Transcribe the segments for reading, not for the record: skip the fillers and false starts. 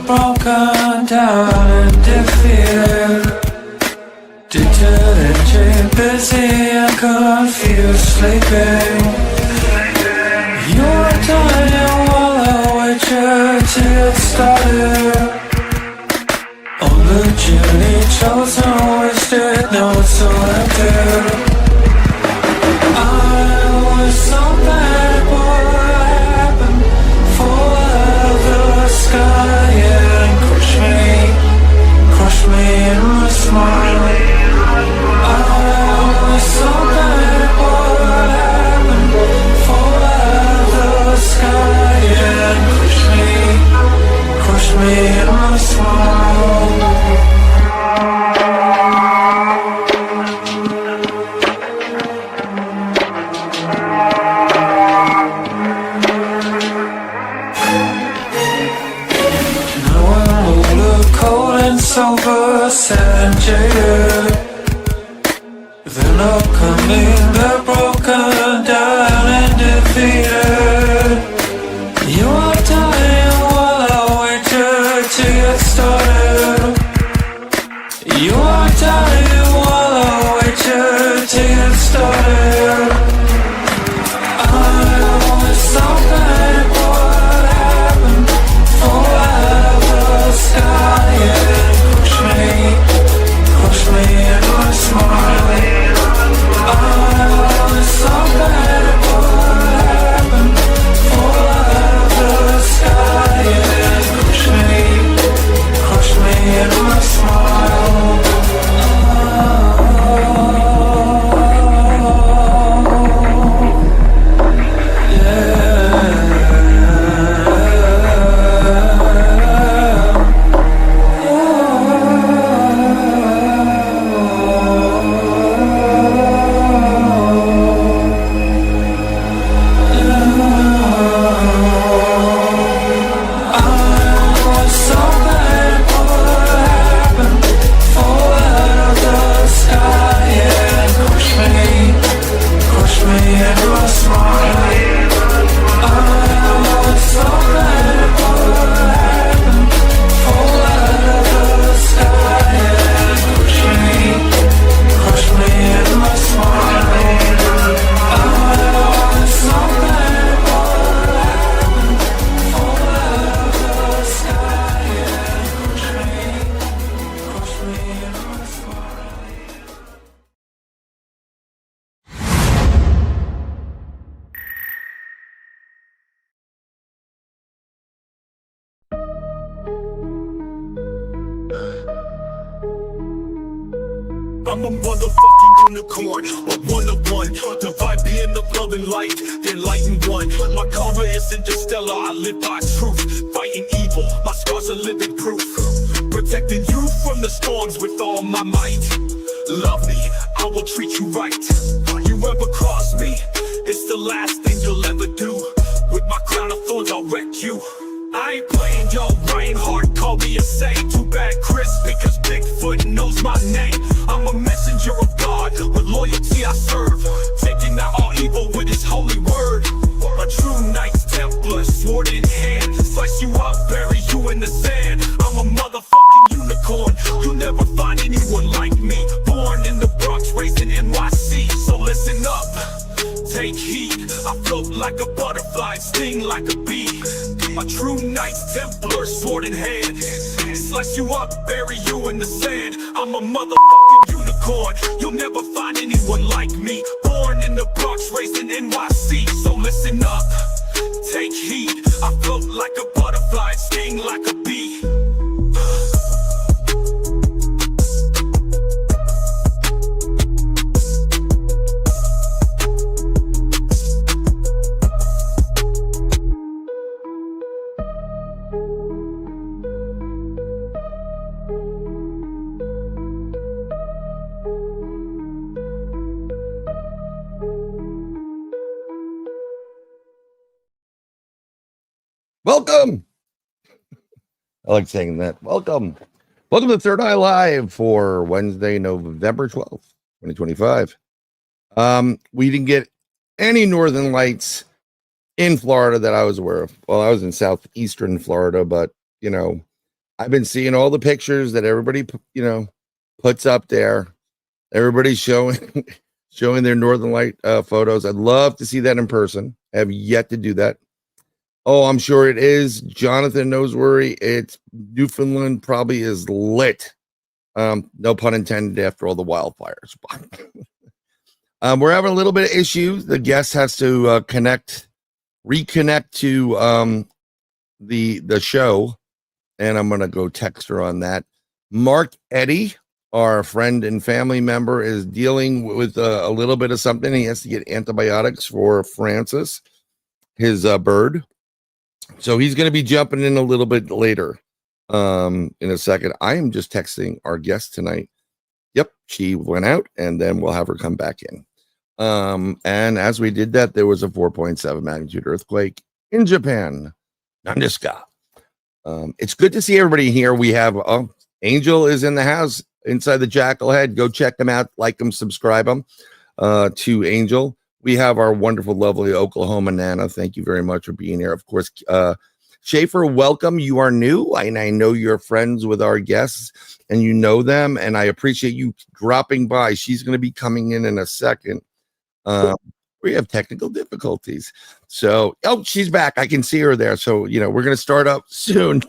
Broken down and defeated, deterred, busy and confused, sleeping. You're dying while I wait you to get started on the journey chosen, wasted, now it's selected. I was so bad, what happened? Fall out of the sky. Crush me in my smile. I was so bad, what happened? Fall out of the sky and crush me in my smile. Silver, sad and jaded. They're not coming, they're broken down and defeated. You are dying while I wait you to get started. You are dying while I wait you to get started. I was so bad, what happened? Fall out of the sky, yeah. Push me in my smile. I was so bad, what happened? Fall out of the sky and crush me in my smile. I'm a motherfucking unicorn, a one-of-one. Divide being the love and light, then light and one. My karma isn't just stellar, I live by truth. Fighting evil, my scars are living proof. Protecting you from the storms with all my might. Love me, I will treat you right. You ever cross me, it's the last thing you'll ever do. With my crown of thorns, I'll wreck you. I ain't playing, yo, Bryan hard, call me a saint. Too bad, Chris, because Bigfoot knows my name. I'm a messenger of God, with loyalty I serve, taking out all evil with his holy word. A true Knights Templar, sword in hand, slice you up, bury you in the sand. I'm a motherfucking unicorn, you'll never find anyone like me. Born in the Bronx, raised in NYC, so listen up, take heed. I float like a butterfly, sting like a bee. A true Knights Templar, sword in hand, slice you up, bury you in the sand. I'm a motherfucking unicorn, you'll never find anyone like me. Born in the Bronx, raised in NYC, so listen up, take heed. I float like a butterfly, sting like a bee. Welcome. I like saying that. Welcome to Third Eye Live for Wednesday, November 12th, 2025. We didn't get any northern lights in Florida that I was aware of. Well, I was in southeastern Florida, but I've been seeing all the pictures that everybody puts up there. Everybody's showing their northern light photos. I'd love to see that in person. I have yet to do that. Oh, I'm sure it is. Jonathan knows where it's Newfoundland probably is lit. No pun intended after all the wildfires. We're having a little bit of issues. The guest has to reconnect to the show, and I'm gonna go text her on that. Mark Eddy, our friend and family member, is dealing with a little bit of something. He has to get antibiotics for Francis, his bird. So he's going to be jumping in a little bit later in a second. I am just texting our guest tonight. Yep, she went out, and then we'll have her come back in. And as we did that, there was a 4.7 magnitude earthquake in Japan. Nandeska. It's good to see everybody here. We have Angel is in the house inside the Jackal Head. Go check them out, like them, subscribe them to Angel. We have our wonderful, lovely Oklahoma Nana. Thank you very much for being here. Of course, Schaefer, welcome. You are new, and I know you're friends with our guests, and you know them, and I appreciate you dropping by. She's going to be coming in a second. We have technical difficulties. So, she's back. I can see her there. So, we're going to start up soon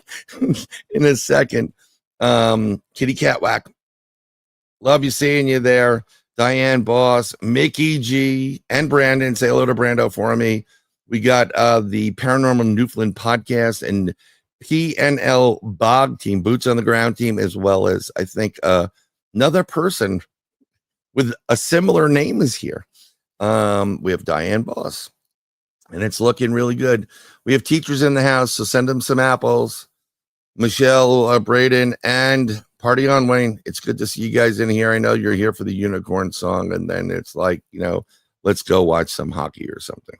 in a second. Kitty Cat Whack. Love you seeing you there. Diane Boss, Mickey G, and Brandon. Say hello to Brando for me. We got the Paranormal Newfoundland podcast and PNL Bog team, Boots on the Ground team, as well as, I think, another person with a similar name is here. We have Diane Boss, and it's looking really good. We have teachers in the house, so send them some apples. Michelle, Braden, and Party on, Wayne. It's good to see you guys in here. I know you're here for the unicorn song, and then it's like, let's go watch some hockey or something.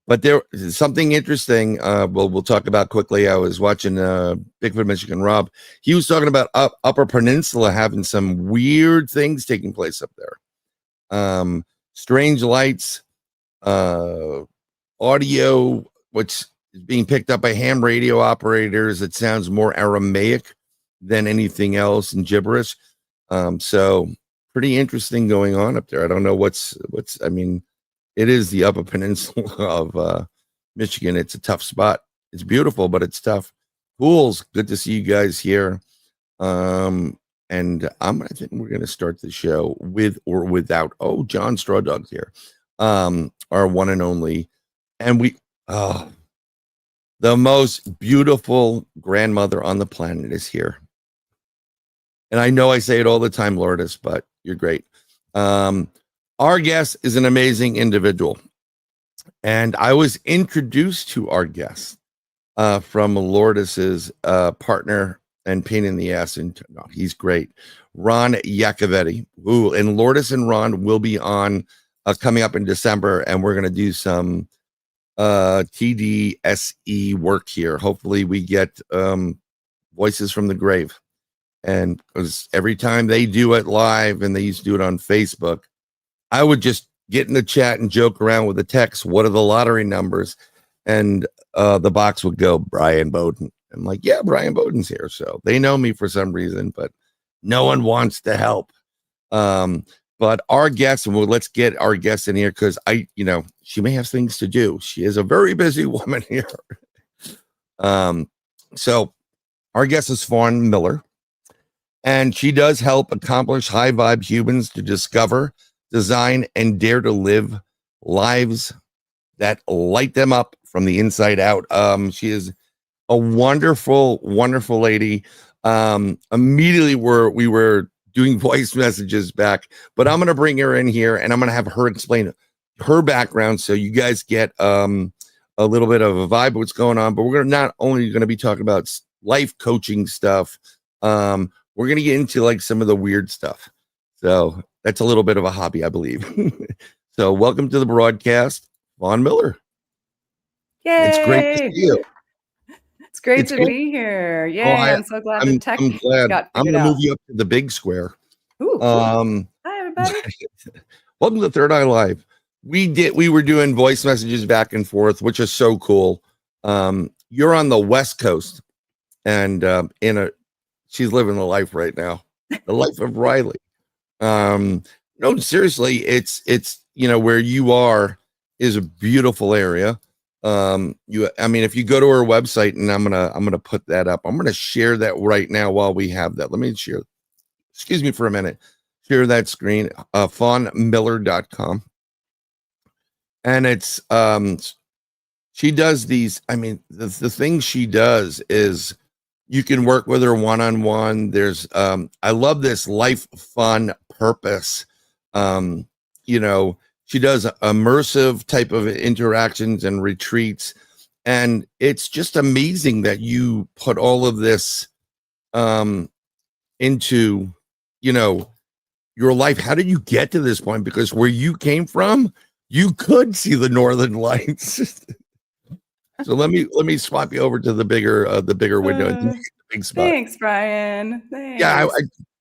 But there is something interesting. We'll talk about quickly. I was watching Bigfoot Michigan Rob. He was talking about Upper Peninsula having some weird things taking place up there. Strange lights, audio, which is being picked up by ham radio operators. It sounds more Aramaic than anything else and gibberish. So pretty interesting going on up there. I don't know what's, it is the Upper Peninsula of Michigan. It's a tough spot. It's beautiful, but it's tough. Fools, good to see you guys here. And I think we're going to start the show with or without, John Straw Dog here. Our one and only, and the most beautiful grandmother on the planet is here. And I know I say it all the time, Lourdes, but you're great. Our guest is an amazing individual. And I was introduced to our guest from Lourdes's partner and pain in the ass. And no, he's great. Ron Iacovetti. And Lourdes and Ron will be on coming up in December. And we're going to do some TDSE work here. Hopefully we get Voices from the Grave. And because every time they do it live, and they used to do it on Facebook, I would just get in the chat and joke around with the text, what are the lottery numbers? And the box would go, Bryan Bowden. I'm like, yeah, Bryan Bowden's here. So they know me for some reason, but no one wants to help. But our guest, and let's get our guest in here, because she may have things to do. She is a very busy woman here. So our guest is Fawn Miller, and she does help accomplish high vibe humans to discover, design, and dare to live lives that light them up from the inside out. She is a wonderful, wonderful lady. Immediately we were doing voice messages back, but I'm going to bring her in here, and I'm going to have her explain her background, so you guys get a little bit of a vibe of what's going on. But we're not only going to be talking about life coaching stuff, we're going to get into like some of the weird stuff. So that's a little bit of a hobby, I believe. So welcome to the broadcast, Fawn Miller. It's great to see Yay! you. It's great It's to good. be here. Oh, Yay! I'm so glad the tech I'm glad. got I'm figured gonna move out. you up to the big square. Ooh. Um, Hi, everybody. welcome to Third Eye Live. We were doing voice messages back and forth, which is so cool. You're on the West Coast, and she's living the life right now, the life of Riley. No, seriously, it's where you are is a beautiful area. If you go to her website, and I'm gonna put that up. I'm gonna share that right now while we have that. Let me share. Excuse me for a minute. Share that screen. fawnmiller.com. And it's she does these. The thing she does is you can work with her one-on-one. There's I love this life, fun, purpose. She does immersive type of interactions and retreats, and it's just amazing that you put all of this into your life. How did you get to this point? Because where you came from, you could see the northern lights. So let me swap you over to the bigger window and the big spot. Thanks, Bryan. Thanks. Yeah,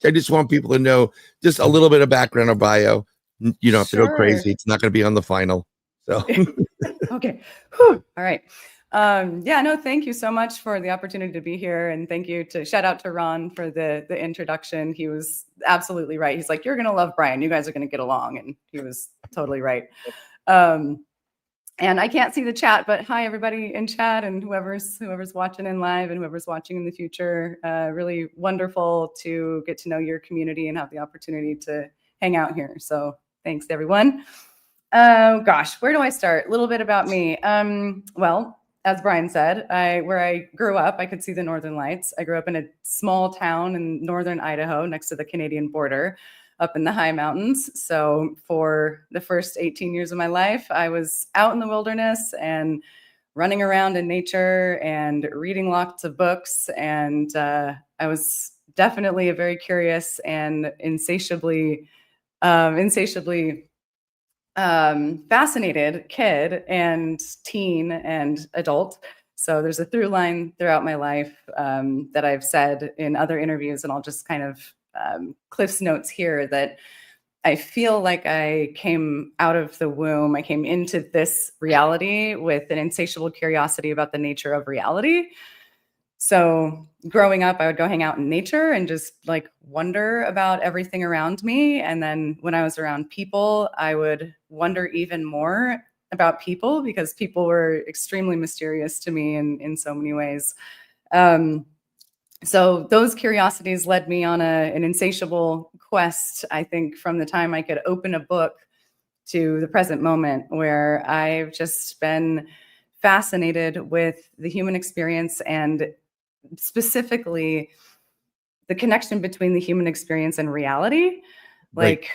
I just want people to know just a little bit of background of bio. You don't have to go crazy. It's not going to be on the final. So okay. Whew. All right. Thank you so much for the opportunity to be here. And thank you shout out to Ron for the introduction. He was absolutely right. He's like, you're going to love Bryan. You guys are going to get along. And he was totally right. And I can't see the chat, but hi everybody in chat and whoever's watching in live and whoever's watching in the future. Really wonderful to get to know your community and have the opportunity to hang out here. So thanks everyone. Oh gosh, where do I start? A little bit about me. Well, as Bryan said, where I grew up, I could see the northern lights. I grew up in a small town in northern Idaho next to the Canadian border up in the high mountains. So for the first 18 years of my life, I was out in the wilderness and running around in nature and reading lots of books. And I was definitely a very curious and insatiably fascinated kid and teen and adult. So there's a through line throughout my life that I've said in other interviews, and I'll just kind of Cliff's notes here, that I feel like I came out of the womb. I came into this reality with an insatiable curiosity about the nature of reality. So growing up, I would go hang out in nature and just like wonder about everything around me. And then when I was around people, I would wonder even more about people because people were extremely mysterious to me in so many ways. So those curiosities led me on an insatiable quest, I think, from the time I could open a book to the present moment, where I've just been fascinated with the human experience and specifically the connection between the human experience and reality. Like,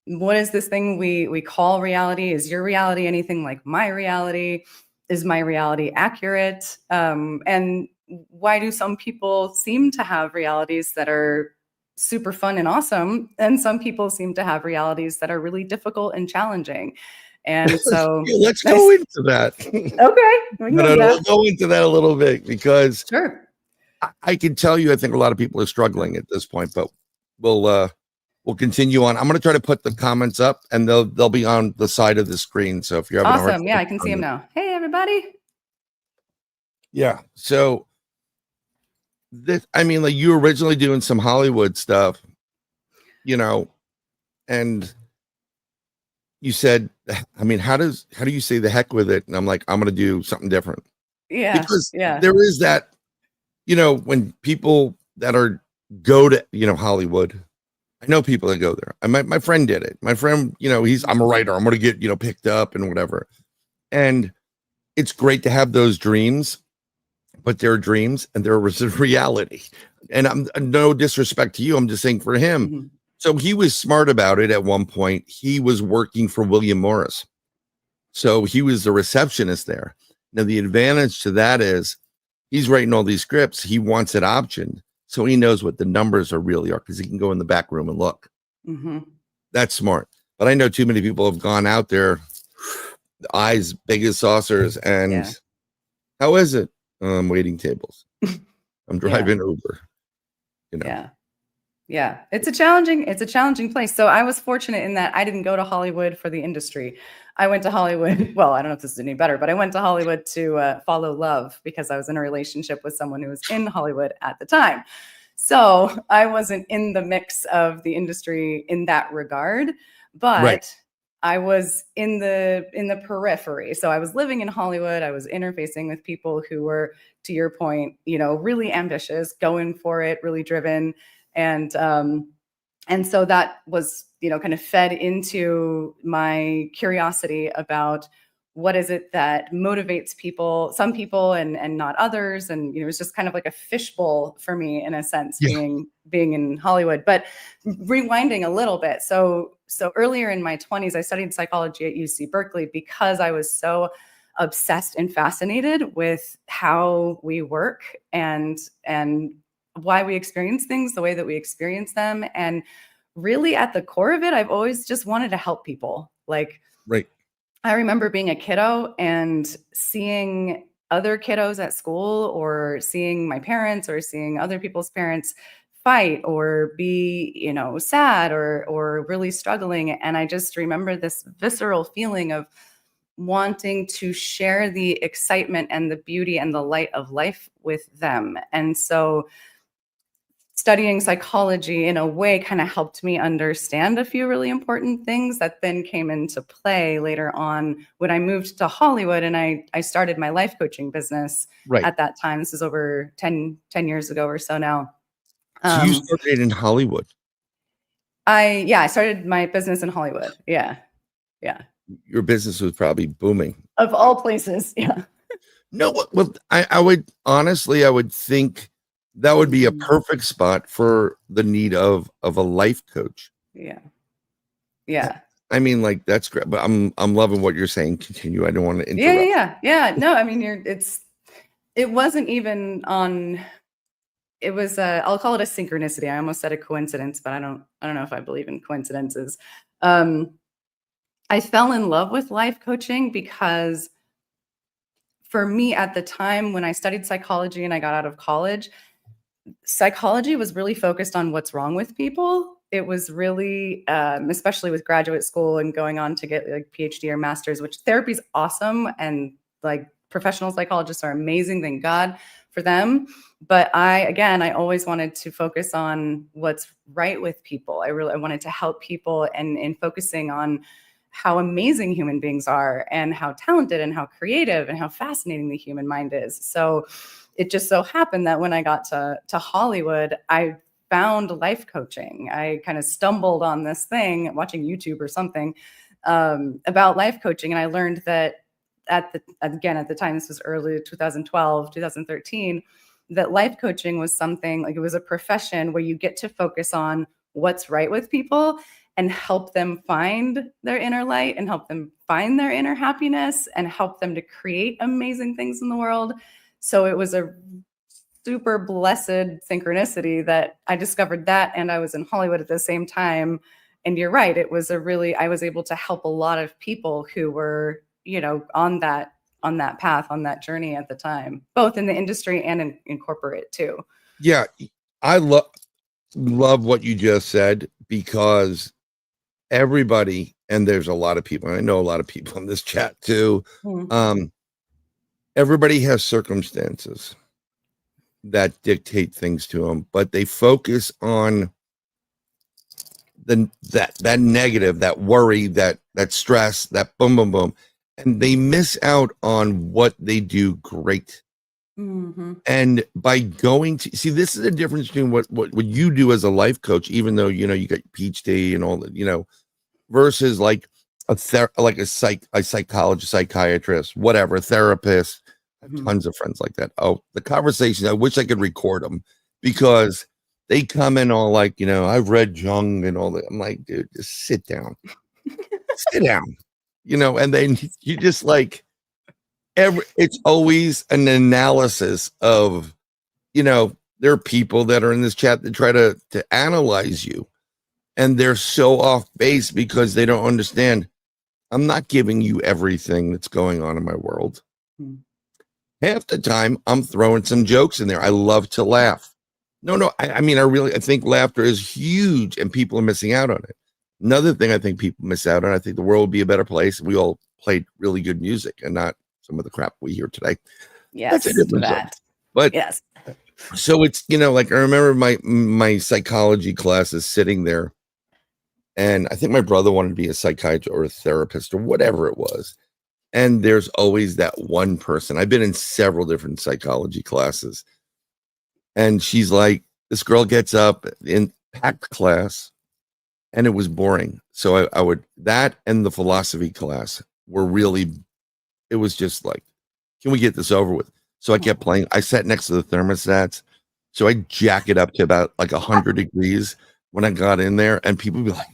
what is this thing we call reality? Is your reality anything like my reality? Is my reality accurate? And why do some people seem to have realities that are super fun and awesome, and some people seem to have realities that are really difficult and challenging? And so let's go into that. Okay, we'll go into that a little bit, because sure. I can tell you, I think a lot of people are struggling at this point, but we'll continue on. I'm going to try to put the comments up, and they'll be on the side of the screen. So if you're having a hard time, yeah, I can see them now. Hey, everybody. Yeah. So like you were originally doing some Hollywood stuff, and you said, how do you say the heck with it? And I'm like, I'm going to do something different. Yeah. Because there is that, when people that go to, Hollywood, I know people that go there. My friend did it. My friend, I'm a writer. I'm going to get, picked up and whatever. And it's great to have those dreams, but they're dreams and there was a reality. And I'm no disrespect to you. I'm just saying for him. Mm-hmm. So he was smart about it. At one point, he was working for William Morris. So he was the receptionist there. Now, the advantage to that is he's writing all these scripts. He wants it optioned, so he knows what the numbers really are, because he can go in the back room and look. Mm-hmm. That's smart. But I know too many people have gone out there, eyes big as saucers, and How is it? Waiting tables. I'm driving Uber. You know. Yeah. Yeah, it's a challenging place. So I was fortunate in that I didn't go to Hollywood for the industry. I went to Hollywood. Well, I don't know if this is any better, but I went to Hollywood to follow love because I was in a relationship with someone who was in Hollywood at the time. So I wasn't in the mix of the industry in that regard, but Right. I was in the periphery. So I was living in Hollywood. I was interfacing with people who were, to your point, really ambitious, going for it, really driven. And so that was, kind of fed into my curiosity about what is it that motivates people, some people and not others. And, it was just kind of like a fishbowl for me in a sense, Yeah. being in Hollywood. But rewinding a little bit. So earlier in my 20s, I studied psychology at UC Berkeley because I was so obsessed and fascinated with how we work and why we experience things the way that we experience them. And really at the core of it, I've always just wanted to help people. Like, Right. I remember being a kiddo and seeing other kiddos at school, or seeing my parents or seeing other people's parents fight or be, sad or really struggling. And I just remember this visceral feeling of wanting to share the excitement and the beauty and the light of life with them. And so studying psychology in a way kind of helped me understand a few really important things that then came into play later on when I moved to Hollywood and I started my life coaching business Right. at that time. This is over 10 years ago or so now. So you started in Hollywood. I started my business in Hollywood. Yeah. Yeah. Your business was probably booming. Of all places. Yeah. No, well, I would think that would be a perfect spot for the need of a life coach. Yeah. Yeah. I mean, like, that's great, but I'm loving what you're saying. Continue. I don't want to interrupt. Yeah. No, I mean, it wasn't even on, it was I'll call it a synchronicity. I almost said a coincidence, but I don't know if I believe in coincidences. I fell in love with life coaching because for me at the time when I studied psychology and I got out of college, psychology was really focused on what's wrong with people. It was really, especially with graduate school and going on to get like PhD or master's, which therapy is awesome. And like professional psychologists are amazing. Thank God for them. But I always wanted to focus on what's right with people. I wanted to help people and in focusing on how amazing human beings are and how talented and how creative and how fascinating the human mind is. So it just so happened that when I got to Hollywood, I found life coaching. I kind of stumbled on this thing watching YouTube or something about life coaching. And I learned that at the time, this was early 2012, 2013, that life coaching was something like, it was a profession where you get to focus on what's right with people and help them find their inner light and help them find their inner happiness and help them to create amazing things in the world. So it was a super blessed synchronicity that I discovered that, and I was in Hollywood at the same time. And you're right, I was able to help a lot of people who were, on that path, on that journey at the time, both in the industry and in corporate too. Yeah, I love what you just said, because everybody, and there's a lot of people, and I know a lot of people in this chat too. Everybody has circumstances that dictate things to them, but they focus on that negative, that worry, that stress, that boom, boom, boom, and they miss out on what they do great. And by going to see, this is the difference between what you do as a life coach, even though you got PhD and all that, versus like a psychologist, psychiatrist, whatever, therapist. I have tons of friends like that. Oh, the conversations, I wish I could record them, because they come in all like, I've read Jung and all that. I'm like, dude, just sit down. Sit down. And then you just like, it's always an analysis of, there are people that are in this chat that try to analyze you, and they're so off base because they don't understand. I'm not giving you everything that's going on in my world. half the time I'm throwing some jokes in there. I love to laugh. No, I mean, I think laughter is huge and people are missing out on it. Another thing I think people miss out on, I think the world would be a better place if we all played really good music and not some of the crap we hear today. Yes, That's a different that. subject. But Yes. so it's, like I remember my psychology classes sitting there, and I think my brother wanted to be a psychiatrist or a therapist or whatever it was. And there's always that one person. I've been in several different psychology classes. And she's like, this girl gets up in packed class, and it was boring. So I would, that and the philosophy class were really, it was just like, can we get this over with? So I kept playing. I sat next to the thermostats. So I jack it up to about like 100 degrees when I got in there, and people would be like,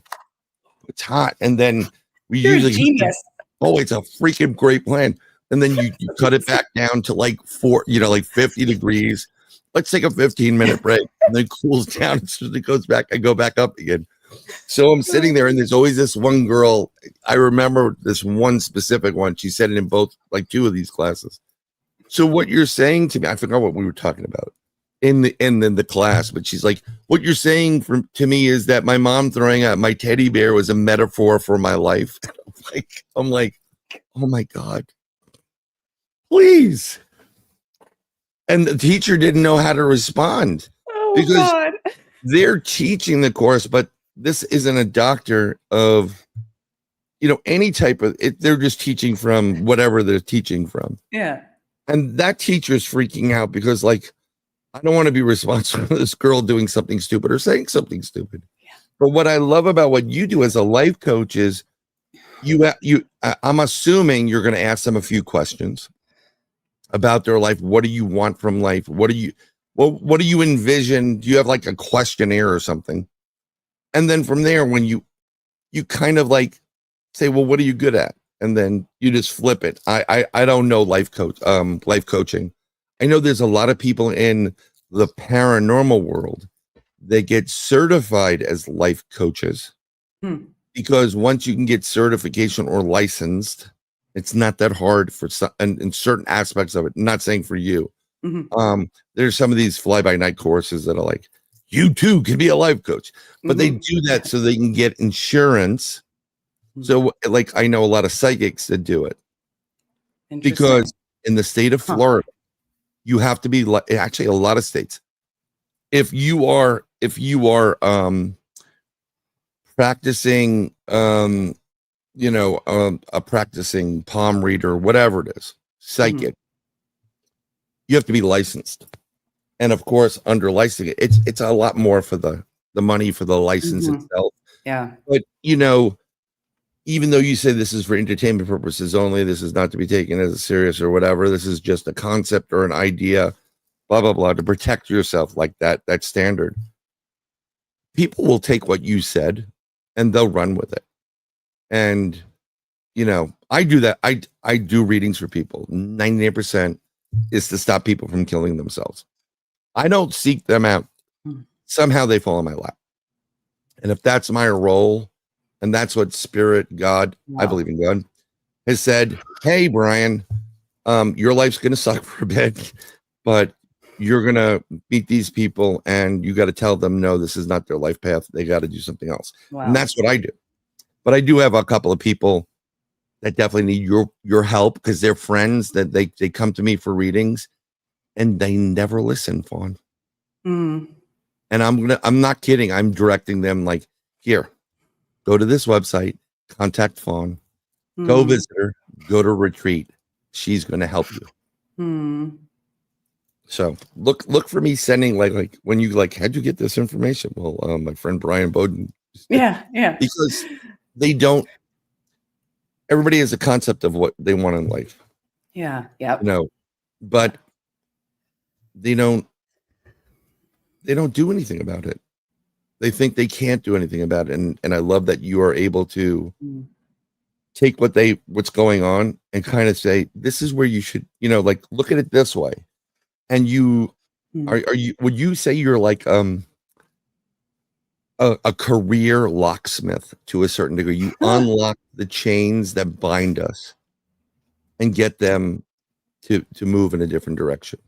it's hot. And then we You're usually, a genius. oh, it's a freaking great plan. And then you cut it back down to like 50 degrees. Let's take a 15-minute break, and then cools down. It goes back. I go back up again. So I'm sitting there, and there's always this one girl. I remember this one specific one. She said it in both, like 2 of these classes. So what you're saying to me, I forgot what we were talking about in the class, but she's like, what you're saying to me is that my mom throwing out my teddy bear was a metaphor for my life. I'm like, oh my God, please. And the teacher didn't know how to respond because God. they're teaching the course, but this isn't a doctor of, any type of it. They're just teaching from whatever they're teaching from. Yeah. And that teacher is freaking out because, like, I don't want to be responsible for this girl doing something stupid or saying something stupid. Yeah. But what I love about what you do as a life coach is I'm assuming you're going to ask them a few questions about their life. What do you want from life? What do you envision? Do you have like a questionnaire or something? And then from there, when you kind of like say, well, what are you good at? And then you just flip it. I don't know life coaching. I know there's a lot of people in the paranormal world that get certified as life coaches because once you can get certification or licensed, it's not that hard for some in certain aspects of it. I'm not saying for you. Mm-hmm. There's some of these fly-by-night courses that are like, you too can be a life coach, but they do that so they can get insurance. So like, I know a lot of psychics that do it because in the state of Florida, you have to be actually a lot of states. If you are practicing, a practicing palm reader, whatever it is, psychic, you have to be licensed. And of course, under licensing, it's a lot more for the money for the license itself. Yeah. But even though you say this is for entertainment purposes only, this is not to be taken as a serious or whatever. This is just a concept or an idea, blah, blah, blah, to protect yourself like that standard. People will take what you said and they'll run with it. And, I do that. I do readings for people. 98% is to stop people from killing themselves. I don't seek them out. Somehow they fall in my lap. And if that's my role, and that's what spirit, God, I believe in God, has said, hey, Bryan, your life's going to suck for a bit, but you're going to meet these people and you got to tell them, no, this is not their life path. They got to do something else. Wow. And that's what I do. But I do have a couple of people that definitely need your help because they're friends that they come to me for readings and they never listen, Fawn. And I'm not kidding. I'm directing them like, here, go to this website, contact Fawn, go visit her, go to retreat. She's going to help you. So look for me sending like when you like, how'd you get this information? Well, my friend Bryan Bowden. Yeah. Because everybody has a concept of what they want in life. Yeah. But they don't do anything about it. They think they can't do anything about it. And I love that you are able to take what's going on and kind of say, this is where you should, like, look at it this way. And would you say you're like, a career locksmith to a certain degree? You unlock the chains that bind us and get them to move in a different direction.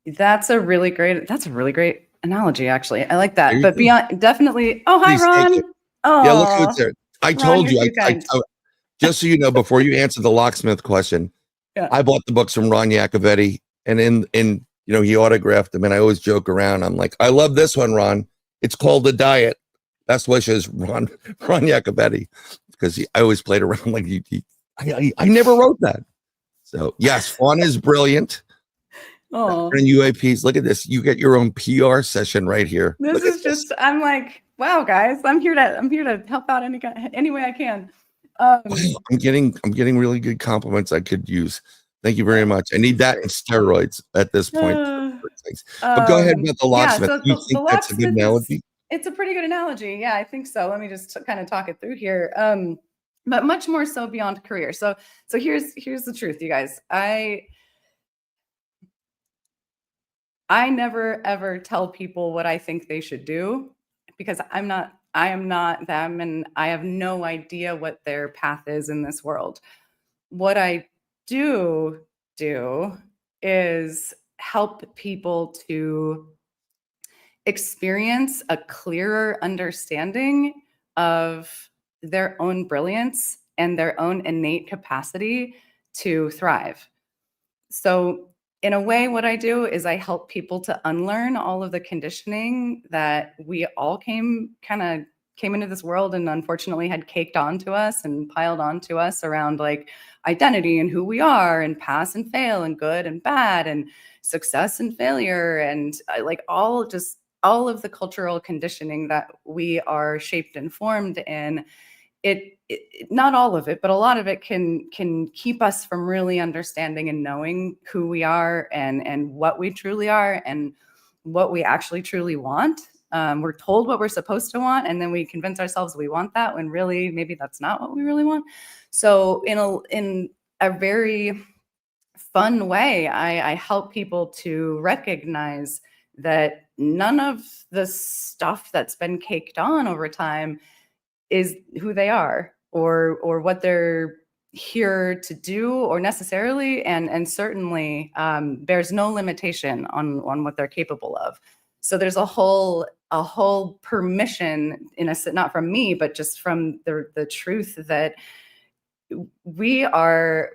That's a really great analogy, actually. I like that. There you But go. beyond, definitely. Oh, hi, Please take it. Ron. Oh, Yeah, look who's there. I Ron, told you're you. too kind. Just so you know, before you answer the locksmith question, Yeah. I bought the books from Ron Yacovetti, and in he autographed them, and I always joke around. I'm like, I love this one, Ron. It's called The Diet. Best wishes, Ron Yacovetti, because I always played around like I never wrote that. So yes, Fawn is brilliant. Oh, And UAPs, look at this. You get your own PR session right here. this is just. I'm like, wow, guys. I'm here to help out any way I can. Wow, I'm getting really good compliments I could use. Thank you very much. I need that in steroids at this point. But go ahead with the locksmith. So You think that's a good analogy? It's a pretty good analogy. Yeah, I think so. Let me just kind of talk it through here. But much more so beyond career. So here's the truth, you guys. I never ever tell people what I think they should do, because I am not them, and I have no idea what their path is in this world. What I do is help people to experience a clearer understanding of their own brilliance and their own innate capacity to thrive. So in a way, what I do is I help people to unlearn all of the conditioning that we all came into this world and unfortunately had caked onto us and piled onto us around like identity and who we are, and pass and fail, and good and bad, and success and failure, and like all of the cultural conditioning that we are shaped and formed in. It not all of it, but a lot of it can keep us from really understanding and knowing who we are and what we truly are and what we actually truly want. We're told what we're supposed to want, and then we convince ourselves we want that when really maybe that's not what we really want. So in a very fun way, I help people to recognize that none of the stuff that's been caked on over time is who they are or what they're here to do, or necessarily, and certainly there's no limitation on what they're capable of. So there's a whole permission, not from me, but just from the truth that we are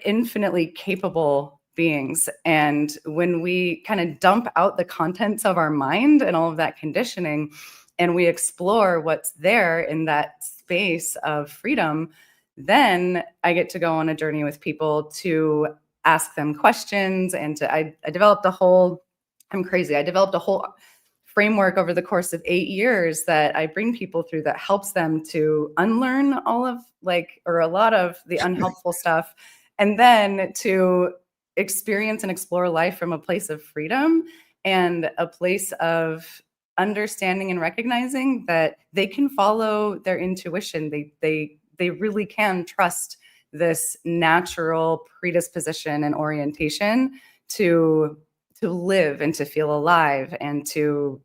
infinitely capable beings. And when we kind of dump out the contents of our mind and all of that conditioning, and we explore what's there in that space of freedom, then I get to go on a journey with people to ask them questions. And I developed a whole framework over the course of 8 years that I bring people through that helps them to unlearn all of a lot of the unhelpful stuff, and then to experience and explore life from a place of freedom and a place of understanding and recognizing that they can follow their intuition. They really can trust this natural predisposition and orientation to live and to feel alive and to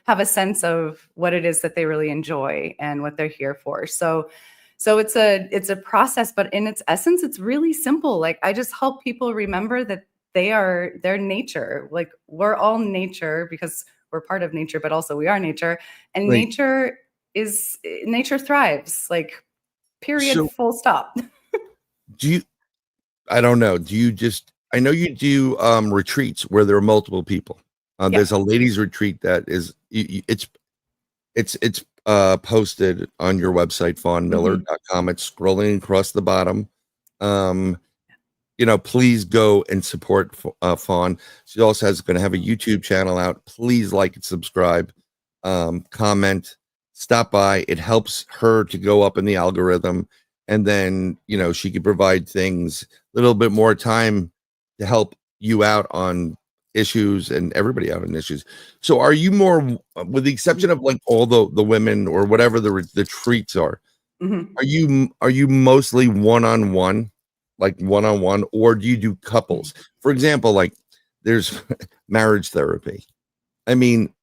have a sense of what it is that they really enjoy and what they're here for. So it's a process, but in its essence, it's really simple. Like, I just help people remember that they're nature. Like, we're all nature because we're part of nature, but also we are nature. And Right. nature thrives, like, period, So- full stop. I don't know. I know you do retreats where there are multiple people. Yeah. There's a ladies retreat that is it's posted on your website, fawnmiller.com. It's scrolling across the bottom. Please go and support Fawn. She also going to have a YouTube channel out. Please like and subscribe, comment, stop by. It helps her to go up in the algorithm. And then, she could provide things, a little bit more time to help you out on issues and everybody out on issues. So are you more, with the exception of like all the women or whatever the treats are, are you mostly one-on-one, or do you do couples? For example, like there's marriage therapy. I mean,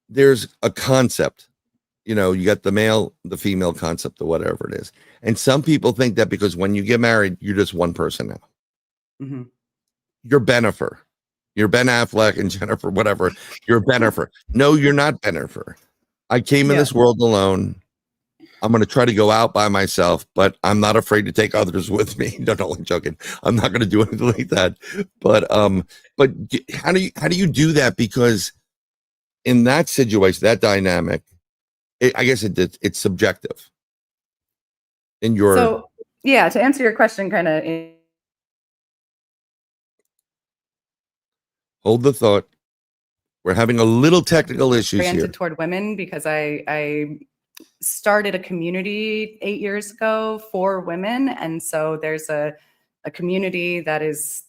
there's a concept You know, you got the male, the female concept, or whatever it is. And some people think that because when you get married, you're just one person now. Mm-hmm. You're Bennifer. You're Ben Affleck and Jennifer, whatever. You're Bennifer. No, you're not Bennifer. I came in this world alone. I'm going to try to go out by myself, but I'm not afraid to take others with me. No, I'm joking. I'm not going to do anything like that. But how do you do that? Because in that situation, that dynamic, I guess it's subjective. So yeah, to answer your question, kind of hold the thought. We're having a little technical issues here. Toward women, because I started a community 8 years ago for women, and so there's a community that is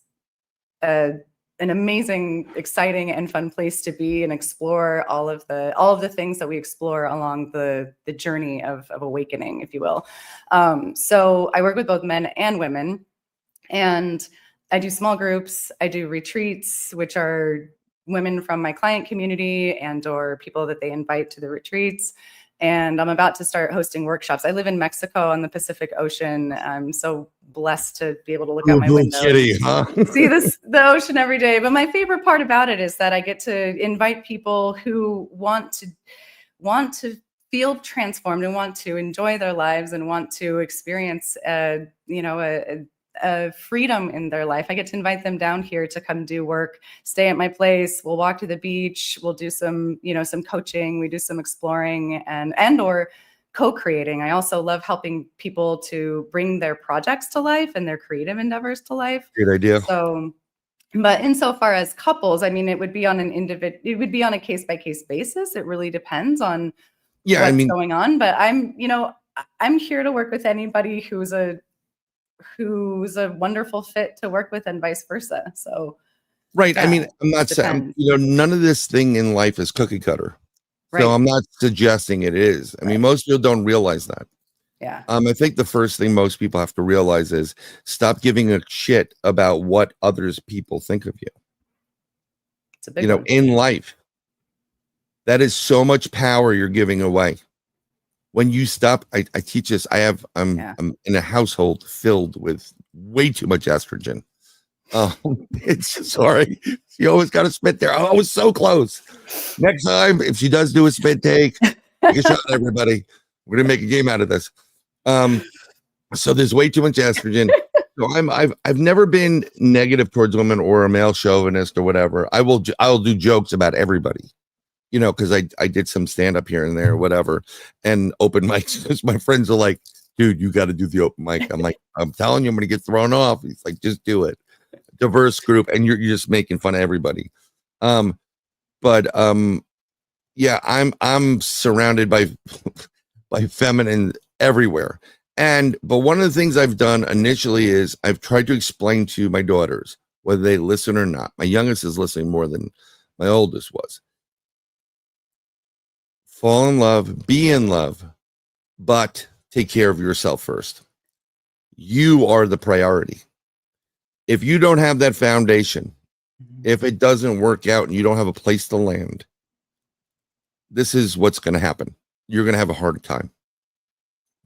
an amazing, exciting, and fun place to be and explore all of the things that we explore along the journey of awakening, if you will. So I work with both men and women, and I do small groups. I do retreats, which are women from my client community and or people that they invite to the retreats. And I'm about to start hosting workshops. I live in Mexico on the Pacific Ocean. I'm so blessed to be able to look out my window, kitty, huh? see the ocean every day. But my favorite part about it is that I get to invite people who want to feel transformed and want to enjoy their lives and want to experience a freedom in their life. I get to invite them down here to come do work, stay at my place. We'll walk to the beach. We'll do some coaching. We do some exploring and or co-creating. I also love helping people to bring their projects to life and their creative endeavors to life. Good idea. So, but insofar as couples, I mean, it would be on a case-by-case basis. It really depends on what's going on. But I'm here to work with anybody who's a wonderful fit to work with and vice versa. So, right. Yeah, I mean, I'm not saying, none of this thing in life is cookie cutter. Right. So I'm not suggesting it is. I mean, most people don't realize that. Yeah. I think the first thing most people have to realize is stop giving a shit about what others people think of you. It's a big one. In life, that is so much power you're giving away. When you stop, I teach this. I'm in a household filled with way too much estrogen. It's just sorry. She always got to spit there. Oh, I was so close. Next time, if she does do a spit take a shot, everybody. We're gonna make a game out of this. So there's way too much estrogen. So I've never been negative towards women or a male chauvinist or whatever. I'll do jokes about everybody. Because I did some stand up here and there, or whatever, and open mics. Because my friends are like, dude, you got to do the open mic. I'm like, I'm telling you, I'm going to get thrown off. He's like, just do it. Diverse group. And you're just making fun of everybody. Yeah, I'm surrounded by feminine everywhere. But one of the things I've done initially is I've tried to explain to my daughters, whether they listen or not. My youngest is listening more than my oldest was. Fall in love, be in love, but take care of yourself first. You are the priority. If you don't have that foundation, if it doesn't work out and you don't have a place to land, this is what's going to happen. You're going to have a hard time.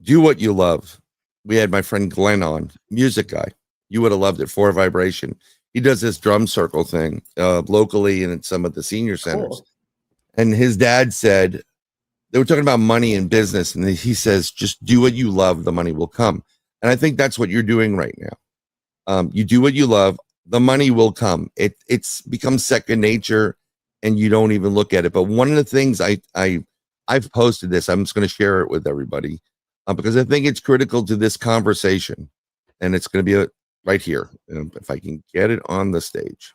Do what you love. We had my friend Glenn on, music guy. You would have loved it, 4 Vibration. He does this drum circle thing locally and at some of the senior centers. Cool. And his dad said, they were talking about money and business, and he says, just do what you love, the money will come. And I think that's what you're doing right now. You do what you love, the money will come. It's become second nature, and you don't even look at it. But one of the things I've posted this, I'm just going to share it with everybody because I think it's critical to this conversation, and it's going to be right here, if I can get it on the stage.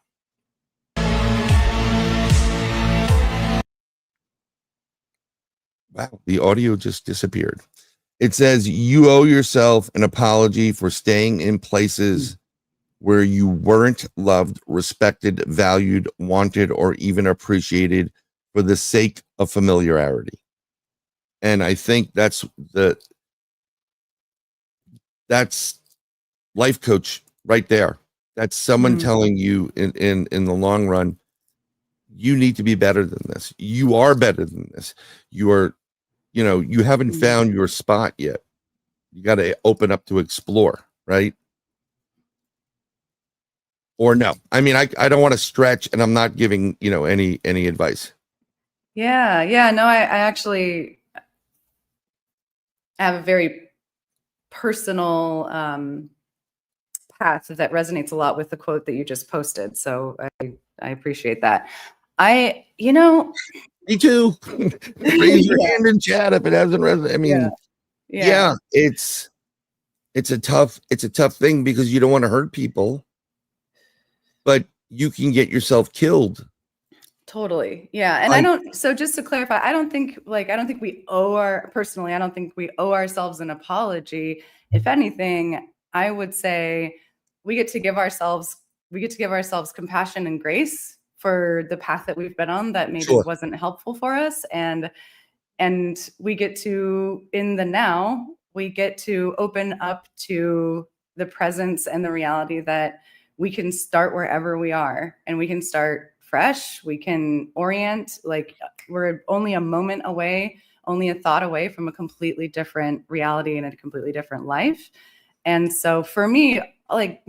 Wow, the audio just disappeared. It says, you owe yourself an apology for staying in places where you weren't loved, respected, valued, wanted, or even appreciated for the sake of familiarity. And I think that's life coach right there. That's someone telling you in the long run, you need to be better than this. You are better than this. you haven't found your spot yet. You got to open up to explore, right? Or no, I mean, I don't want to stretch, and I'm not giving, any advice. Yeah. No, I actually have a very personal path that resonates a lot with the quote that you just posted. So I appreciate that. Me too. Raise your hand in chat if it hasn't resonated. I mean, yeah, it's a tough thing because you don't want to hurt people, but you can get yourself killed. Totally. Yeah. And so just to clarify, I don't think we owe ourselves an apology. If anything, I would say we get to give ourselves compassion and grace for the path that we've been on that maybe wasn't helpful for us. And we get to, in the now, we get to open up to the presence and the reality that we can start wherever we are, and we can start fresh. We can orient, like we're only a moment away, only a thought away from a completely different reality and a completely different life. And so for me, like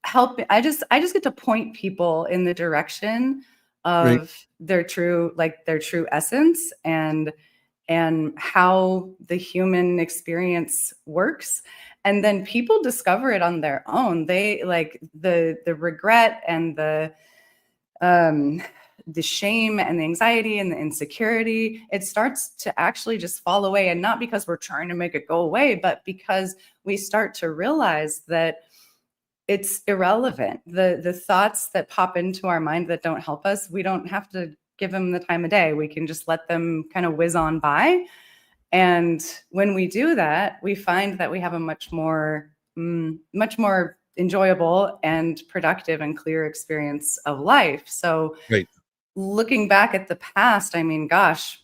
I just get to point people in the direction of their true essence and how the human experience works. And then people discover it on their own. They like the regret and the shame and the anxiety and the insecurity, it starts to actually just fall away. And not because we're trying to make it go away, but because we start to realize that it's irrelevant. The thoughts that pop into our mind that don't help us, we don't have to give them the time of day. We can just let them kind of whiz on by. And when we do that, we find that we have a much more enjoyable and productive and clear experience of life. So looking back at the past, I mean, gosh,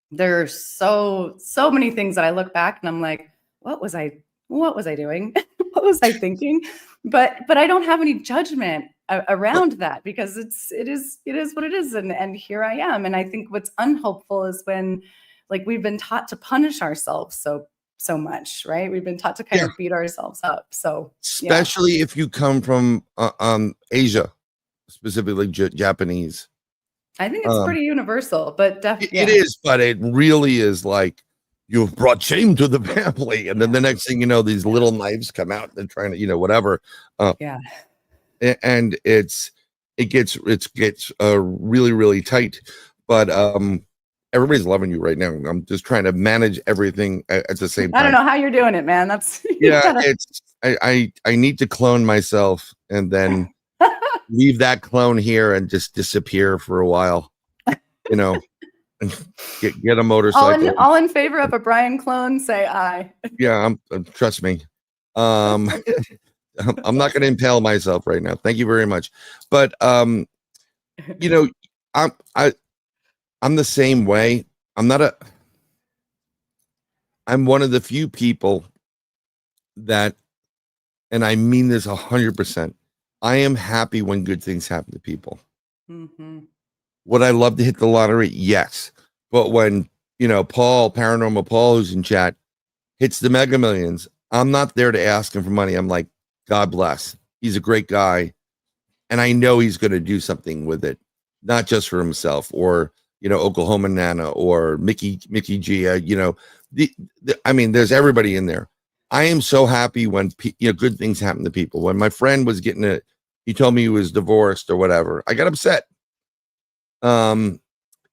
there's so many things that I look back and I'm like, what was I doing? What was I thinking? But I don't have any judgment around that because it is what it is. And here I am. And I think what's unhelpful is when like we've been taught to punish ourselves so much, right? We've been taught to kind of beat ourselves up. So especially if you come from Asia, specifically Japanese. I think it's pretty universal, but definitely it is, but it really is like you've brought shame to the family, and then the next thing you know, these little knives come out and they're trying to, whatever. And it gets really, really tight. But everybody's loving you right now. I'm just trying to manage everything at the same time. I don't know how you're doing it, man. That's I need to clone myself and then leave that clone here and just disappear for a while, and get a motorcycle. All in favor of a Bryan clone, say aye. Yeah, trust me. I'm not going to impale myself right now. Thank you very much. But I'm the same way. I'm one of the few people that, and I mean this 100%, I am happy when good things happen to people. Mm-hmm. Would I love to hit the lottery? Yes. But when, Paranormal Paul, who's in chat, hits the Mega Millions, I'm not there to ask him for money. I'm like, God bless. He's a great guy. And I know he's going to do something with it, not just for himself or, Oklahoma Nana or Mickey G. I mean, there's everybody in there. I am so happy when good things happen to people. When my friend was getting it, he told me he was divorced or whatever. I got upset. Here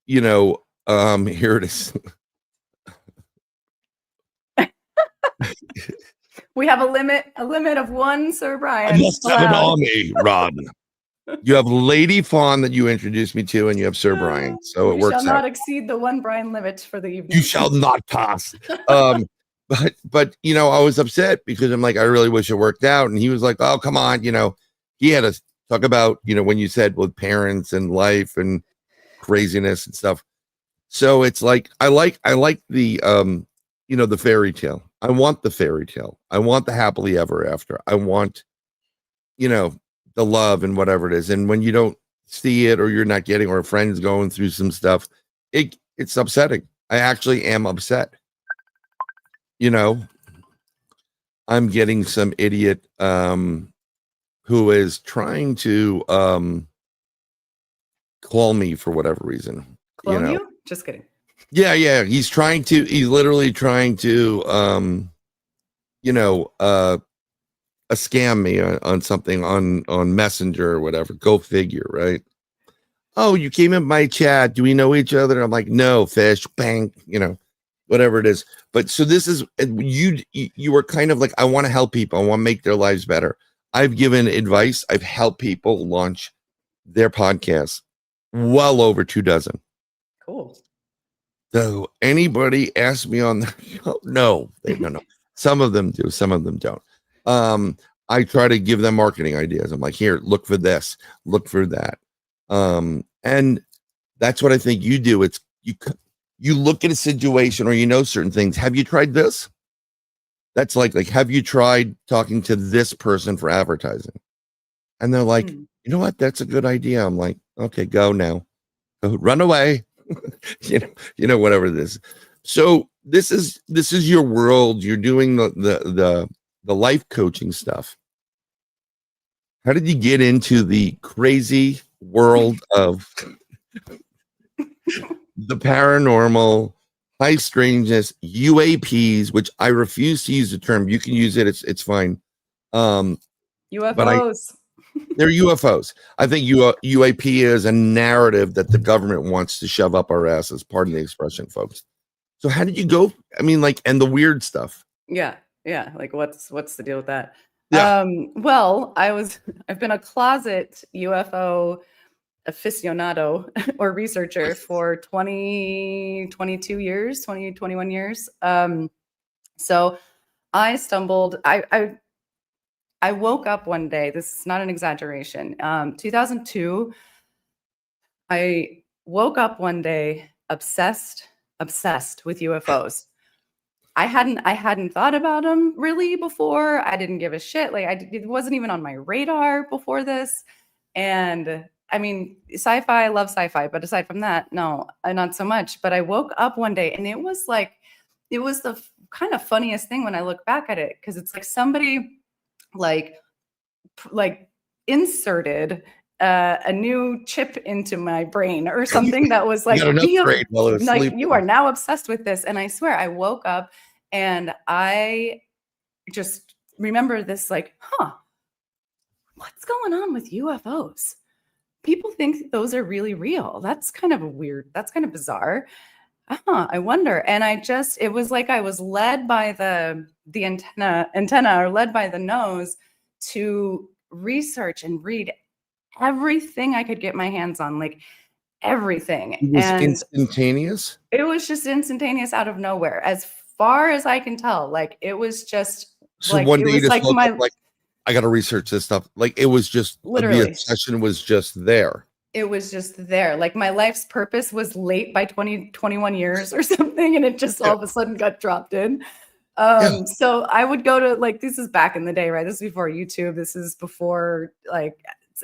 it is. We have a limit of one, Sir Bryan. I must have an army, Ron. You have Lady Fawn that you introduced me to, and you have Sir Bryan. So it works out. You shall not exceed the one Bryan limit for the evening. You shall not pass. But I was upset because I'm like, I really wish it worked out. And he was like, oh, come on. He had to talk about, when you said with parents and life and craziness and stuff. So it's like, I like the, the fairy tale. I want the fairy tale. I want the happily ever after. I want, the love and whatever it is. And when you don't see it or you're not getting, or a friend's going through some stuff, it's upsetting. I actually am upset. You know, I'm getting some idiot who is trying to call me for whatever reason. Clone you? Just kidding. Yeah. He's literally trying to scam me on something on Messenger or whatever. Go figure, right? Oh, you came in my chat. Do we know each other? I'm like, no, fish, bang, whatever it is. But so this is you were kind of like, I want to help people. I want to make their lives better. I've given advice. I've helped people launch their podcasts, well over 24. Cool. So anybody ask me on the show? No. Some of them do, some of them don't. I try to give them marketing ideas. I'm like, here, look for this, look for that. And that's what I think you do. It's you look at a situation or certain things. Have you tried this? That's like have you tried talking to this person for advertising? And they're like, you know what? That's a good idea. I'm like, okay, go now. Go, run away. Whatever it is. So this is your world. You're doing the life coaching stuff. How did you get into the crazy world of the paranormal, high strangeness, UAPs, which I refuse to use the term. You can use it. It's fine. UFOs. They're UFOs. I think UAP is a narrative that the government wants to shove up our asses. Pardon the expression, folks. So how did you go? I mean, and the weird stuff. Yeah. Like what's the deal with that? Yeah. Well, I've been a closet UFO aficionado or researcher for 22 years, 21 years. So I stumbled, I woke up one day, this is not an exaggeration. 2002, I woke up one day obsessed with UFOs. I hadn't thought about them really before. I didn't give a shit. It wasn't even on my radar before this. And I mean, sci-fi, I love sci-fi, but aside from that, no, not so much. But I woke up one day and it was the kind of funniest thing when I look back at it, because it's like somebody like inserted a new chip into my brain or something that was like, you are now obsessed with this. And I swear I woke up and I just remember this what's going on with UFOs? People think those are really real. That's kind of weird. That's kind of bizarre. I wonder. And it was like I was led by the antenna or led by the nose to research and read everything I could get my hands on, like everything. It was instantaneous? It was just instantaneous out of nowhere. As far as I can tell, it was just one day you just woke up I got to research this stuff. It was just literally, the obsession was just there. It was just there. My life's purpose was late by 21 years or something. And it just all of a sudden got dropped in. So I would go to this is back in the day, right? This is before YouTube. This is before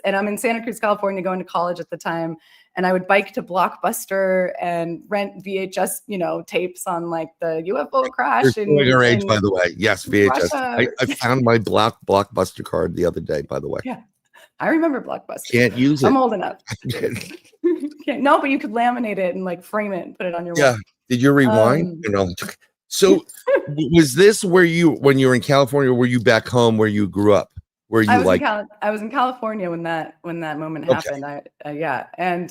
and I'm in Santa Cruz, California, going to college at the time. And I would bike to Blockbuster and rent VHS, tapes on the UFO crash. You're showing your age, by the way. Yes, VHS. I found my Blockbuster card the other day, by the way. Yeah, I remember Blockbuster. Can't use it. I'm old enough. No, but you could laminate it and frame it and put it on your wall. Yeah. Did you rewind? So was this when you were in California, or were you back home where you grew up? Where you I was in California when that moment happened. Yeah. And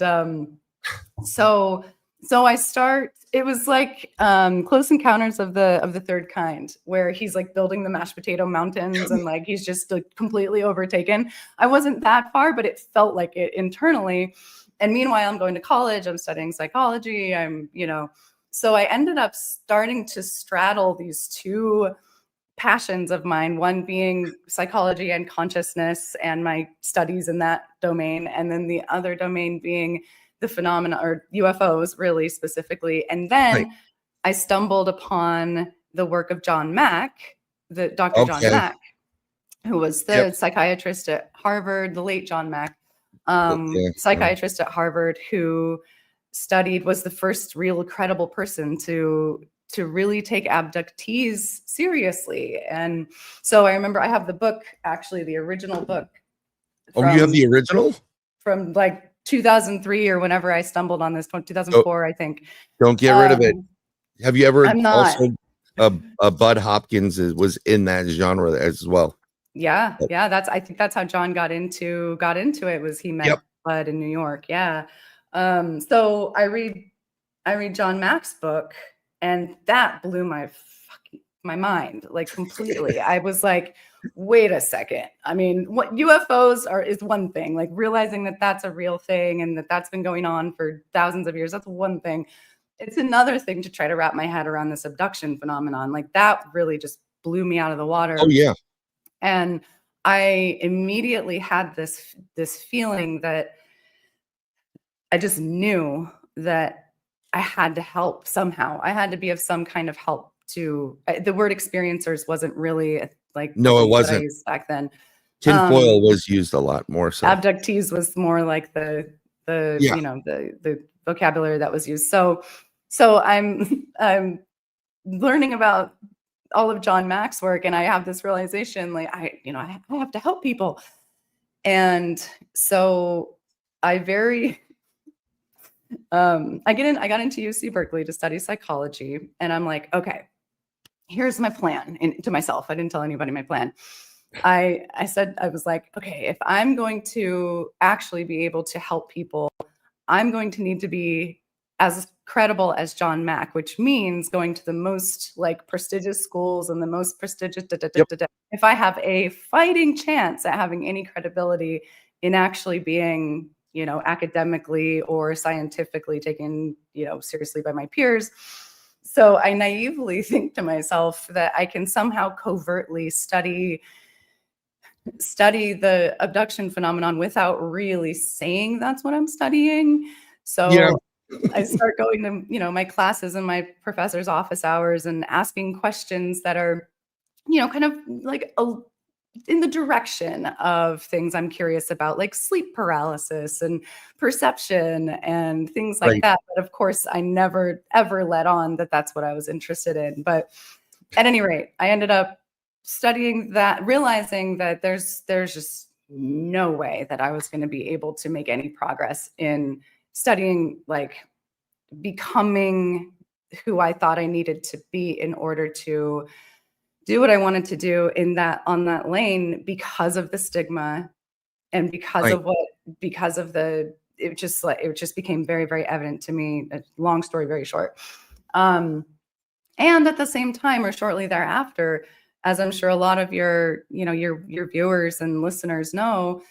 so I start, it was Close Encounters of the Third Kind, where he's building the mashed potato mountains and he's just completely overtaken. I wasn't that far, but it felt like it internally. And meanwhile, I'm going to college, I'm studying psychology, so I ended up starting to straddle these two passions of mine, one being psychology and consciousness and my studies in that domain, and then the other domain being the phenomena, or UFOs really specifically. And then I stumbled upon the work of John Mack, Dr. John Mack, who was the psychiatrist at Harvard, the late John Mack, psychiatrist at Harvard, who was the first real credible person to really take abductees seriously. And so I remember I have the book, actually the original book. Oh, you have the original? From like 2003 or whenever I stumbled on this, 2004, I think. Don't get rid of it. Have you ever I'm not. also Bud Hopkins was in that genre as well? Yeah. I think that's how John got into it, was he met Bud in New York. Yeah. So I read John Mack's book, and that blew my mind, like, completely. I was like, wait a second. I mean, what UFOs is one thing, like realizing that that's a real thing and that's been going on for thousands of years. That's one thing. It's another thing to try to wrap my head around this abduction phenomenon. Like, that really just blew me out of the water. Oh yeah. And I immediately had this feeling that I just knew that I had to help somehow. I had to be of some kind of help to the word experiencers wasn't really like, no, it wasn't back then. Tinfoil was used a lot more. So abductees was more like the you know, the vocabulary that was used. So I'm learning about all of John Mack's work, and I have this realization, like, I have to help people. And so I got into UC Berkeley to study psychology, and I'm like, okay, here's my plan. And to myself, I didn't tell anybody my plan. I said, I was like, okay, if I'm going to actually be able to help people, I'm going to need to be as credible as John Mack, which means going to the most like prestigious schools and the most prestigious. If I have a fighting chance at having any credibility in actually being, you know, academically or scientifically taken, you know, seriously by my peers. So I naively think to myself that I can somehow covertly study the abduction phenomenon without really saying that's what I'm studying. So I start going to, you know, my classes and my professor's office hours and asking questions that are, you know, kind of like in the direction of things I'm curious about, like sleep paralysis and perception and things like that. But of course, I never, ever let on that that's what I was interested in. But at any rate, I ended up studying that, realizing that there's just no way that I was going to be able to make any progress in studying, like, becoming who I thought I needed to be in order to do what I wanted to do on that lane, because of the stigma and because of it just became very, very evident to me. A long story, very short. And at the same time, or shortly thereafter, as I'm sure a lot of your viewers and listeners know,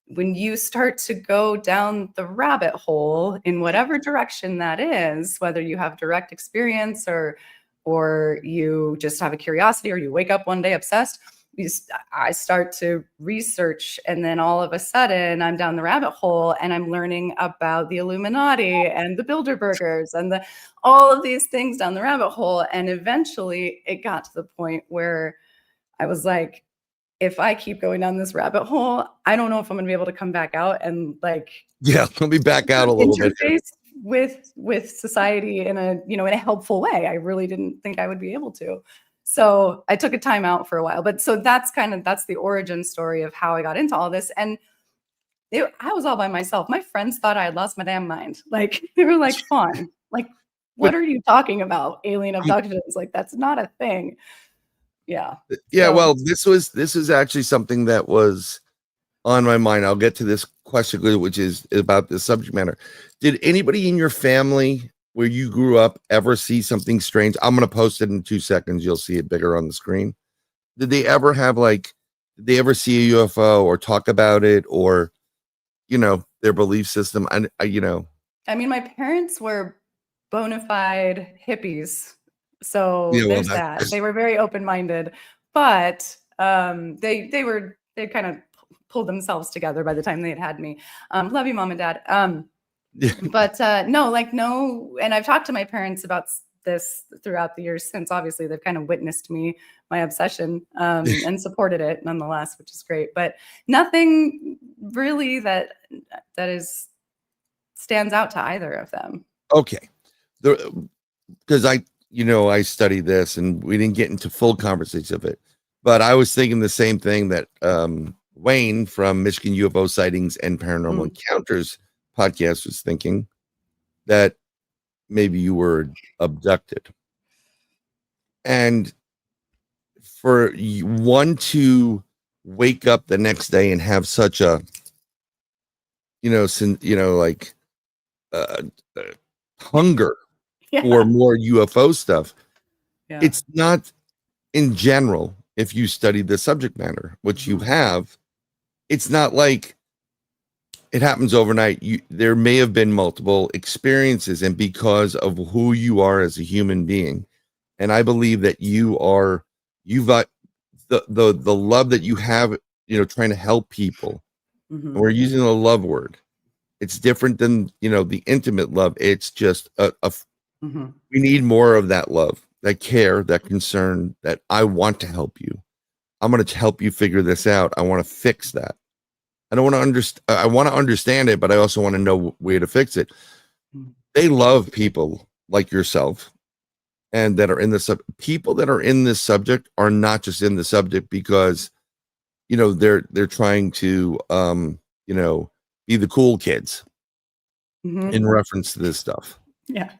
when you start to go down the rabbit hole in whatever direction that is, whether you have direct experience or you just have a curiosity, or you wake up one day obsessed, I start to research, and then all of a sudden I'm down the rabbit hole and I'm learning about the Illuminati and the Bilderbergers and all of these things down the rabbit hole. And eventually it got to the point where I was like, if I keep going down this rabbit hole, I don't know if I'm going to be able to come back out and, like, let me back out a little bit with society in a helpful way. I really didn't think I would be able to. So I took a time out for a while. But so that's the origin story of how I got into all this. And I was all by myself. My friends thought I had lost my damn mind. Like, they were like, Fawn, like, what are you talking about? Alien abductions? Like, that's not a thing. Yeah. Well, this is actually something that was on my mind. I'll get to this question, which is about the subject matter. Did anybody in your family where you grew up ever see something strange? I'm going to post it in 2 seconds. You'll see it bigger on the screen. Did they ever see a UFO or talk about it, or, you know, their belief system? I mean, my parents were bona fide hippies. So there's that. They were very open-minded, but they kind of pulled themselves together by the time they had me. Love you, Mom and Dad. But no. And I've talked to my parents about this throughout the years since. Obviously, they've kind of witnessed my obsession and supported it nonetheless, which is great. But nothing really that is stands out to either of them. Okay. Because I study this and we didn't get into full conversation of it, but I was thinking the same thing that Wayne from Michigan UFO Sightings and Paranormal Encounters podcast was thinking, that maybe you were abducted. And for one to wake up the next day and have such a, hunger for more UFO stuff. Yeah. It's not in general, if you study the subject matter, which you have, it's not like it happens overnight. There may have been multiple experiences, and because of who you are as a human being, and I believe that you've got the love that you have, trying to help people. Mm-hmm. We're using the love word. It's different than the intimate love. It's just Mm-hmm. we need more of that love, that care, that concern, that I want to help you. I'm going to help you figure this out. I want to fix that. I don't want to understand. I want to understand it, but I also want to know where to fix it. They love people like yourself, and that are in the people that are in this subject are not just in the subject because, they're trying to, be the cool kids in reference to this stuff. Yeah.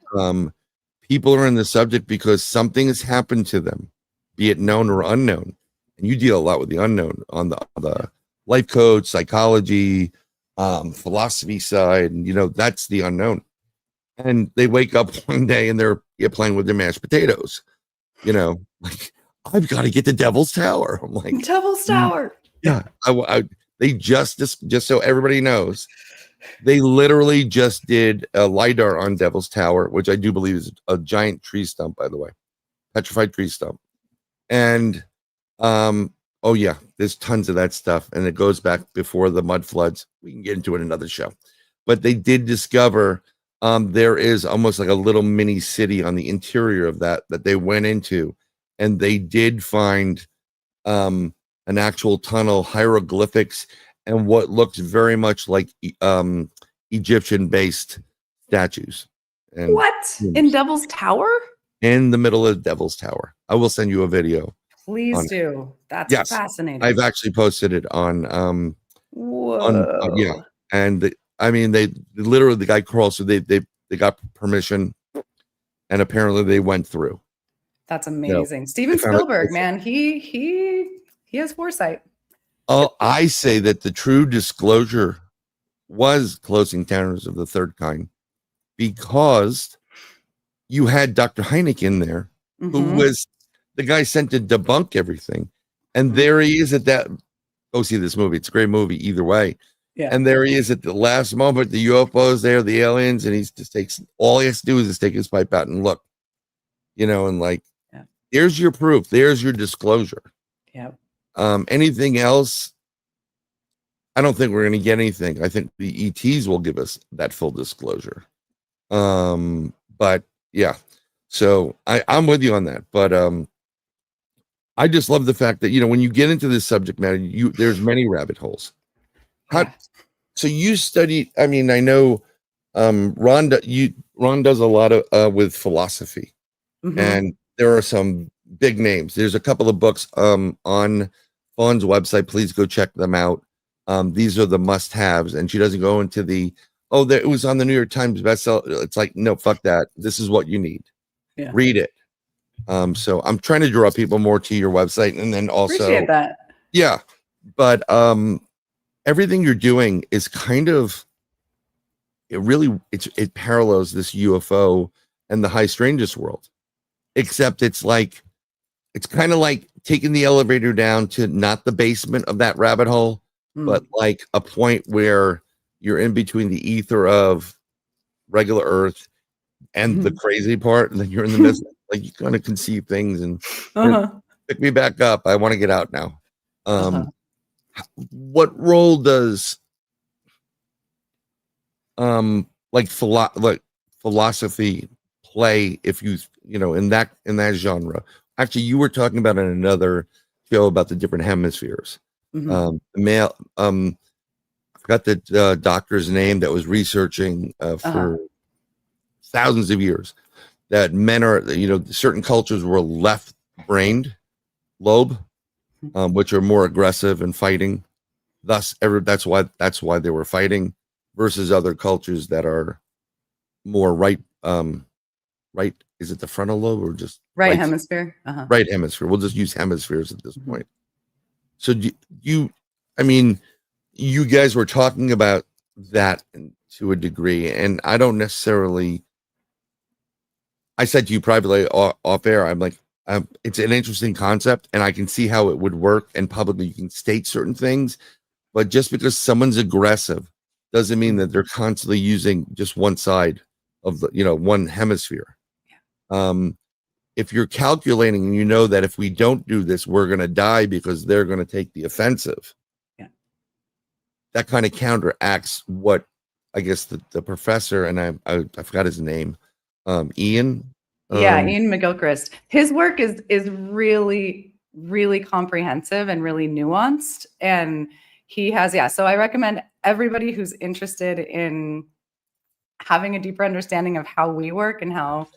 People are in the subject because something has happened to them, be it known or unknown. And you deal a lot with the unknown on the life coach, psychology, philosophy side, and that's the unknown. And they wake up one day and they're playing with their mashed potatoes, like, I've got to get the Devil's Tower. I'm like, Devil's Tower. Yeah. They just so everybody knows, they literally just did a LiDAR on Devil's Tower, which I do believe is a giant tree stump, by the way, petrified tree stump. And, oh yeah, there's tons of that stuff. And it goes back before the mud floods. We can get into it in another show, but they did discover, there is almost like a little mini city on the interior of that they went into, and they did find, an actual tunnel, hieroglyphics, and what looks very much like Egyptian-based statues. And What? In Devil's Tower? In the middle of Devil's Tower. I will send you a video. Please do. That's fascinating. I've actually posted it on Whoa. yeah. And they literally, the guy crawled, so they got permission, and apparently they went through. That's amazing. Steven Spielberg, man, he has foresight. I say that the true disclosure was Close Encounters of the Third Kind, because you had Dr. Hynek in there, who was the guy sent to debunk everything. And there he is at that. Go see this movie. It's a great movie either way. Yeah. And there he is at the last moment, the UFOs there, the aliens, and he just takes, all he has to do is just take his pipe out and look, and like, there's your proof. There's your disclosure. Yeah. Anything else? I don't think we're going to get anything. I think the ETs will give us that full disclosure. But yeah, so I'm with you on that. But I just love the fact that, when you get into this subject matter, there's many rabbit holes. So you study, I know Ron does a lot of with philosophy, and there are some big names. There's a couple of books on Fawn's website. Please go check them out. These are the must-haves, and she doesn't go into it was on the New York Times bestseller. It's like, no, fuck that. This is what you need. Yeah. Read it. So I'm trying to draw people more to your website, and then also appreciate that. Yeah, but everything you're doing is kind of, it parallels this UFO and the high strangeness world, except it's kind of like taking the elevator down to not the basement of that rabbit hole, but like a point where you're in between the ether of regular Earth and the crazy part, and then you're in the midst, like, you're going to conceive things and pick me back up. I want to get out now. What role does philosophy play if you in that genre? Actually, you were talking about in another show about the different hemispheres. I forgot the doctor's name that was researching for thousands of years that men are, certain cultures were left-brained lobe, which are more aggressive and fighting. Thus, that's why they were fighting, versus other cultures that are more right. Right? Is it the frontal lobe or just right hemisphere? Right hemisphere. We'll just use hemispheres at this point. So I mean, you guys were talking about that to a degree, and I don't necessarily. I said to you privately off air, I'm like, it's an interesting concept, and I can see how it would work, and publicly you can state certain things, but just because someone's aggressive doesn't mean that they're constantly using just one side of the, one hemisphere. If you're calculating and you know that if we don't do this, we're going to die because they're going to take the offensive. Yeah. That kind of counteracts what I guess the professor, and I forgot his name, Ian. Ian McGilchrist. His work is really, really comprehensive and really nuanced. And he has, so I recommend everybody who's interested in having a deeper understanding of how we work and how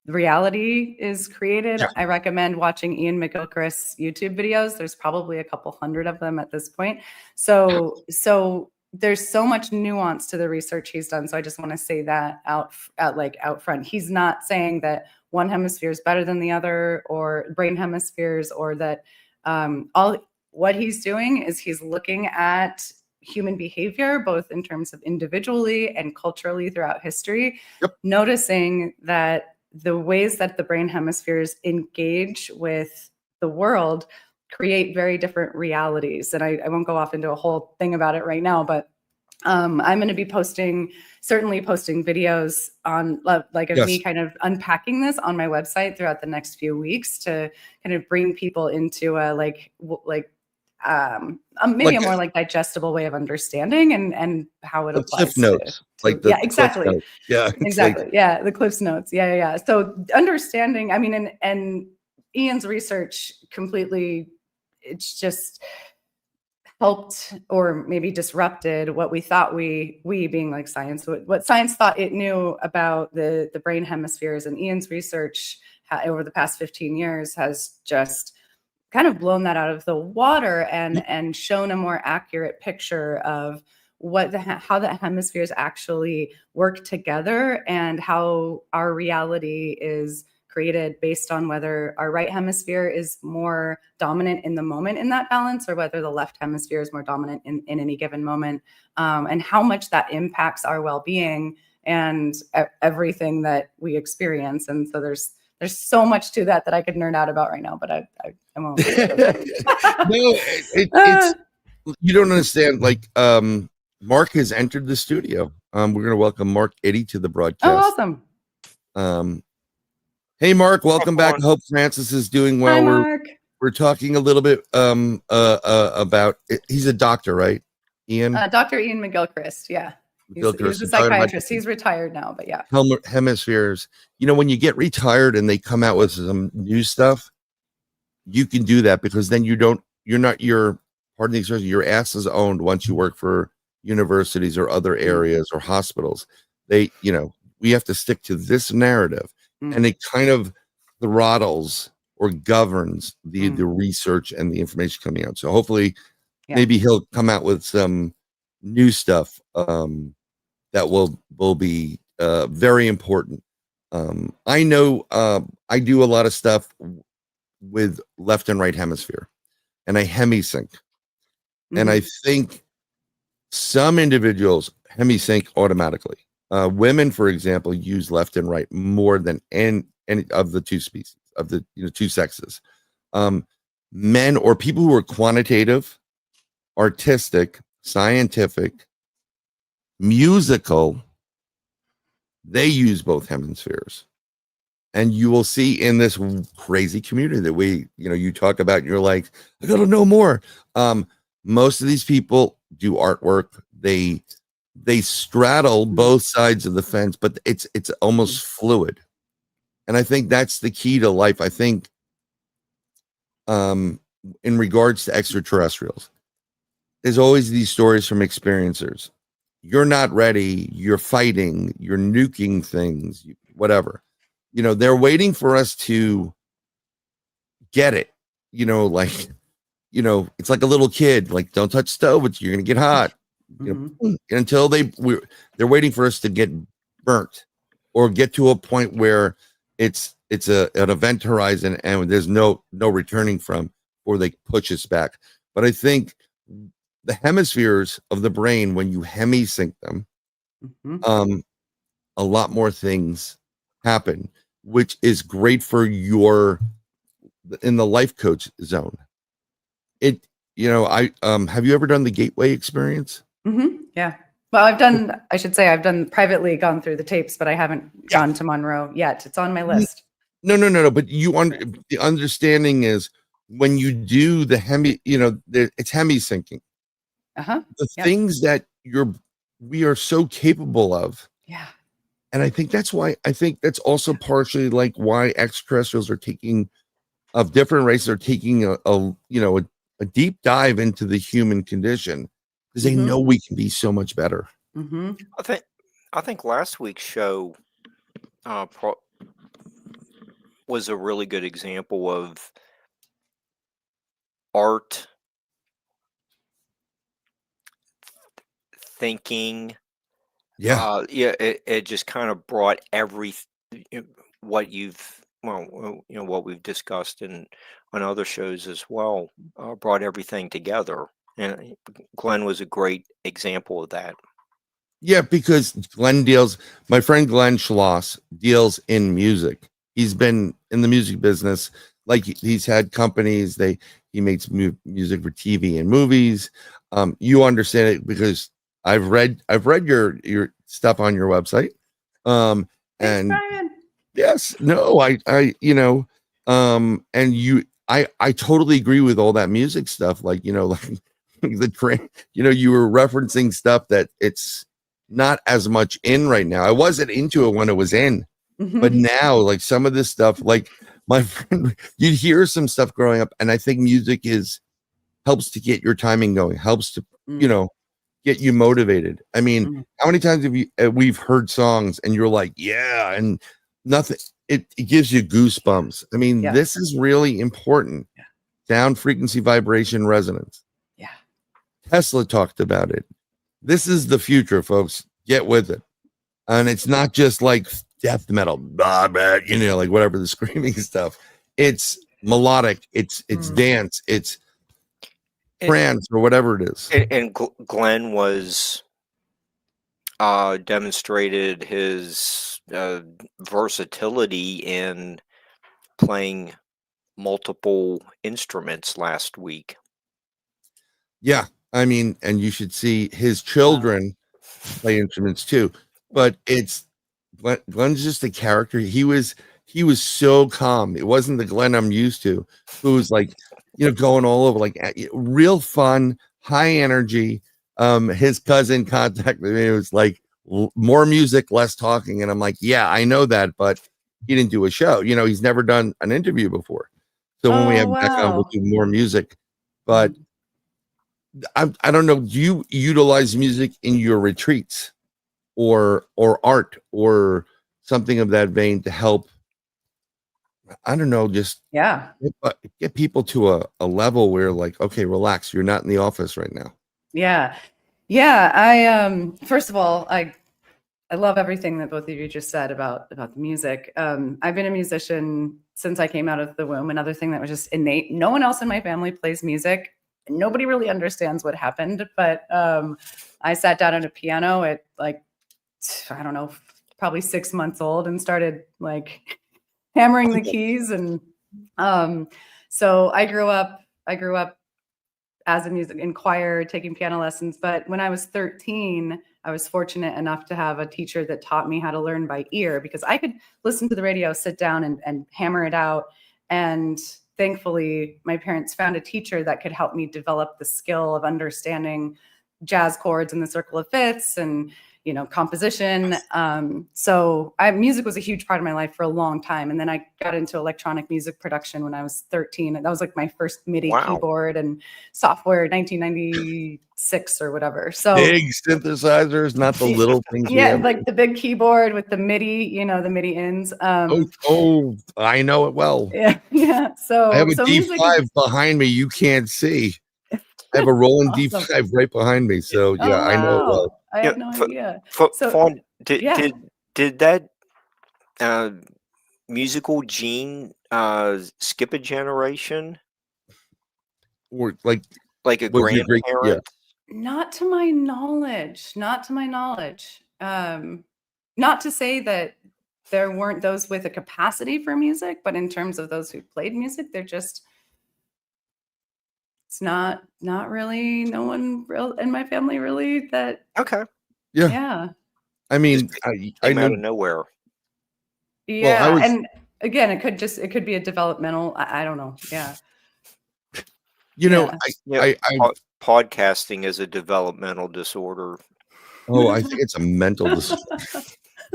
reality is created. I recommend watching Ian McGilchrist's YouTube videos. There's probably a couple hundred of them at this point. So there's so much nuance to the research he's done. So I just want to say that out front. He's not saying that one hemisphere is better than the other, or brain hemispheres, or that what he's doing is he's looking at human behavior, both in terms of individually and culturally throughout history, noticing that the ways that the brain hemispheres engage with the world create very different realities. And I won't go off into a whole thing about it right now, but I'm going to be certainly posting videos on me kind of unpacking this on my website throughout the next few weeks to kind of bring people into maybe a more digestible way of understanding and how it applies. Cliff notes, exactly. Yeah, exactly. The Cliff's notes. Yeah. So understanding, I mean, and Ian's research completely, it's just helped or maybe disrupted what we thought we being like science, what science thought it knew about the brain hemispheres. And Ian's research over the past 15 years has just kind of blown that out of the water and shown a more accurate picture of how the hemispheres actually work together and how our reality is created based on whether our right hemisphere is more dominant in the moment in that balance, or whether the left hemisphere is more dominant in any given moment, and how much that impacts our well-being and everything that we experience. And so there's so much to that I could nerd out about right now, but I won't. No, it's you don't understand. Mark has entered the studio. We're going to welcome Mark Eddy to the broadcast. Oh, awesome. Hey, Mark, welcome back. I hope Francis is doing well. Hi, Mark. We're talking a little bit about. He's a doctor, right? Ian. Dr. Ian McGilchrist. Yeah. He's a psychiatrist. He's retired now, but yeah. Hemispheres. When you get retired and they come out with some new stuff, you can do that because then pardon the expression, your ass is owned once you work for universities or other areas or hospitals. We have to stick to this narrative, and it kind of throttles or governs the research and the information coming out. So hopefully maybe he'll come out with some new stuff that will be very important. I know I do a lot of stuff with left and right hemisphere, and I hemisync. And I think some individuals hemisync automatically. Women, for example, use left and right more than any of the two species, of the two sexes. Men or people who are quantitative, artistic, scientific, musical, they use both hemispheres. And you will see in this crazy community that you talk about, and you're like, I gotta know more. Most of these people do artwork. They straddle both sides of the fence, but it's almost fluid. And I think that's the key to life. I think in regards to extraterrestrials, there's always these stories from experiencers. You're not ready. You're fighting. You're nuking things. Whatever. They're waiting for us to get it. Like it's like a little kid. Like, don't touch stove. You're gonna get hot. Until they're waiting for us to get burnt or get to a point where it's an event horizon and there's no returning from, or they push us back. But I think the hemispheres of the brain, when you hemisync them, a lot more things happen, which is great for in the life coach zone. I have you ever done the gateway experience? Yeah. Well, I've done privately, gone through the tapes, but I haven't gone to Monroe yet. It's on my list. No. But the understanding is when you do the it's hemi-syncing. The things that we are so capable of. Yeah. And I think that's also partially like why extraterrestrials are taking, of different races, are taking a deep dive into the human condition, because they know we can be so much better. I think last week's show was a really good example of art, thinking. It just kind of brought what we've discussed on other shows as well, brought everything together. And Glenn was a great example of that. Yeah, because my friend Glenn Schloss deals in music. He's been in the music business. Like, he's had companies, he makes music for TV and movies. You understand it because I've read your stuff on your website. And thanks, Bryan. Yes, no, I totally agree with all that music stuff. Like, like you were referencing stuff that it's not as much in right now. I wasn't into it when it was in, but now, like, some of this stuff, like my friend, you'd hear some stuff growing up, and I think music helps to get your timing going, helps to get you motivated. I mean, how many times we've heard songs and you're like, yeah, and nothing, it gives you goosebumps. I mean, this is really important. Sound, frequency, vibration, resonance. Tesla talked about it. This is the future, folks. Get with it. And it's not just like death metal, blah, blah, like whatever, the screaming stuff. It's melodic, it's dance, it's trance, or whatever it is. And Glenn was demonstrated his versatility in playing multiple instruments last week. Yeah, I mean, and you should see his children play instruments too. But Glenn's just a character. He was so calm. It wasn't the Glenn I'm used to, who was like, going all over, like, real fun, high energy. His cousin contacted me. It was like, more music, less talking. And I'm like, yeah, I know that, but he didn't do a show. He's never done an interview before. So when we have back on, we'll do more music. But I don't know, do you utilize music in your retreats or art or something of that vein to help, I don't know, just get people to a level where, like, okay, relax, you're not in the office right now? I first of all, I love everything that both of you just said about the music. I've been a musician since I came out of the womb. Another thing that was just innate. No one else in my family plays music. Nobody really understands what happened, but I sat down at a piano at, like, I don't know, probably 6 months old, and started, like, hammering the keys. And so I grew up as a music in choir, taking piano lessons. But when I was 13, I was fortunate enough to have a teacher that taught me how to learn by ear, because I could listen to the radio, sit down and hammer it out. And thankfully, my parents found a teacher that could help me develop the skill of understanding jazz chords in the circle of fifths, and, composition. So music was a huge part of my life for a long time. And then I got into electronic music production when I was 13. And that was like my first MIDI keyboard and software, 1996 or whatever. So big synthesizers, not the little things. Yeah, like the big keyboard with the MIDI, the MIDI ins. Oh, I know it well. Yeah. So I have a music D5 behind me. You can't see. I have a rolling Awesome. D5 right behind me. So yeah, Oh, I know it well. wow. I had no idea. So Fawn, yeah. did that musical gene skip a generation? Or like a was your great- grandparent? Not to my knowledge. Not to my knowledge. Not to say that there weren't those with a capacity for music, but in terms of those who played music, they're just, it's not really, no one real in my family really that. Okay. Yeah. Yeah. I mean, Came I know. out of nowhere. Yeah. Well, And again, it could be a developmental, I don't know. Yeah. Podcasting is a developmental disorder. Oh, I think it's a mental disorder.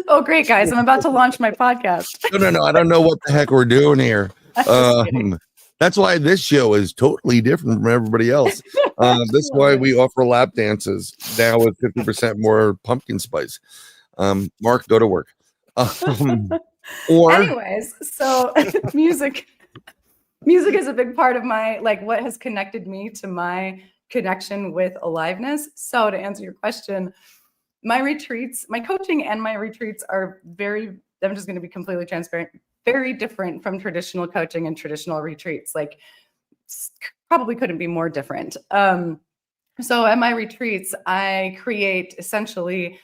Oh, great, guys. I'm about to launch my podcast. No. I don't know what the heck we're doing here. That's why this show is totally different from everybody else. That's why we offer lap dances now with 50% more pumpkin spice. Mark, go to work. Anyways, so music is a big part of my, what has connected me to my connection with aliveness. So to answer your question, my retreats, my coaching and my retreats are I'm just going to be completely transparent, very different from traditional coaching and traditional retreats. Probably couldn't be more different. So at my retreats, I create essentially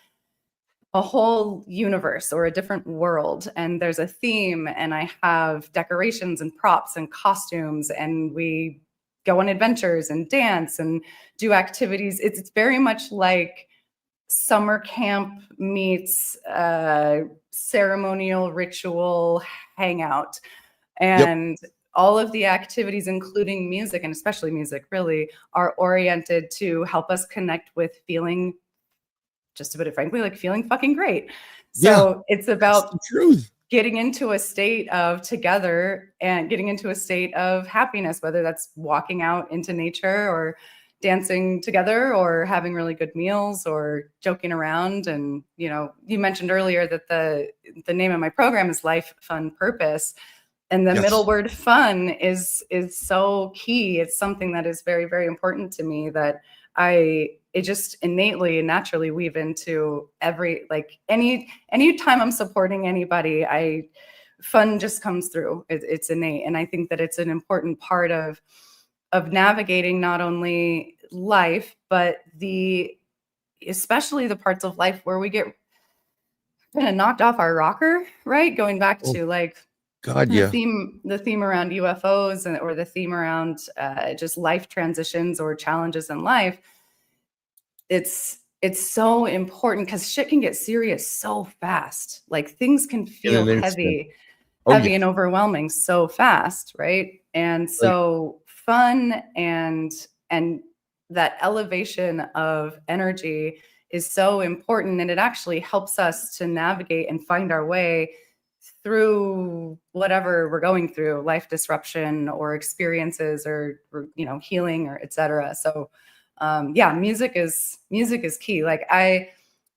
a whole universe or a different world, and there's a theme, and I have decorations and props and costumes, and we go on adventures and dance and do activities. It's very much like summer camp meets ceremonial ritual hangout. And all of the activities, including music, and especially music, really are oriented to help us connect with feeling, just to put it frankly, feeling fucking great. So it's about the truth. Getting into a state of together and getting into a state of happiness, whether that's walking out into nature or dancing together or having really good meals or joking around. And, you mentioned earlier that the name of my program is Life, Fun, Purpose. And the middle word fun is so key. It's something that is very, very important to me that it just innately and naturally weave into any time I'm supporting anybody, fun just comes through. It's innate. And I think that it's an important part of navigating not only life, but especially the parts of life where we get kind of knocked off our rocker, right? Going back to the theme around UFOs or the theme around just life transitions or challenges in life. It's so important because shit can get serious so fast. Things can feel heavy and overwhelming so fast, right? And so fun and that elevation of energy is so important, and it actually helps us to navigate and find our way through whatever we're going through, life disruption or experiences or healing or etc. So music is key. I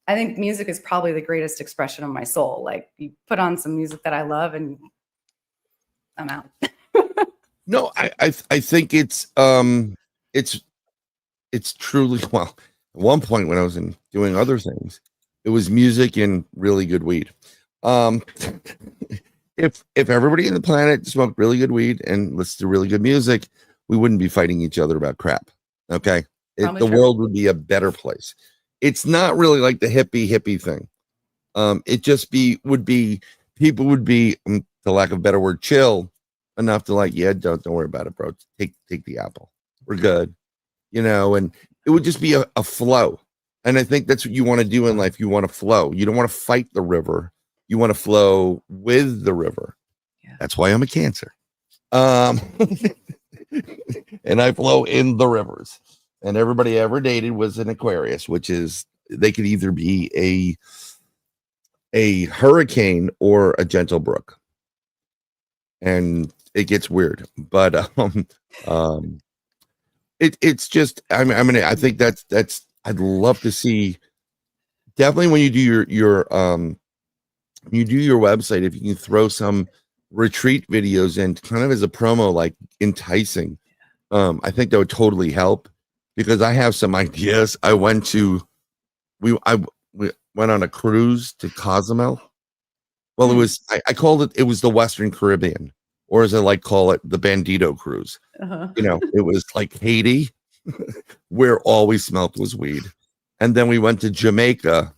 think music is probably the greatest expression of my soul. You put on some music that I love and I'm out. No, I think it's truly, well, at one point when I was doing other things, it was music and really good weed. If everybody in the planet smoked really good weed and listened to really good music, we wouldn't be fighting each other about crap. Okay. The world would be a better place. It's not really like the hippie thing. It just people would be, for lack of a better word, chill enough to don't worry about it, bro. Take the apple. We're good. And it would just be a flow. And I think that's what you want to do in life. You want to flow. You don't want to fight the river. You want to flow with the river. Yeah. That's why I'm a Cancer. And I flow in the rivers. And everybody I ever dated was an Aquarius, which is they could either be a hurricane or a gentle brook, and it gets weird. But it's just, I mean, I think that's I'd love to see. Definitely when you do your website, if you can throw some retreat videos in kind of as a promo, like enticing, I think that would totally help, because I have some ideas. I went we went on a cruise to Cozumel. Well, it was, I called it was the Western Caribbean, or as I like call it, the Bandito cruise. You know, it was like Haiti, where all we smelt was weed. And then we went to Jamaica,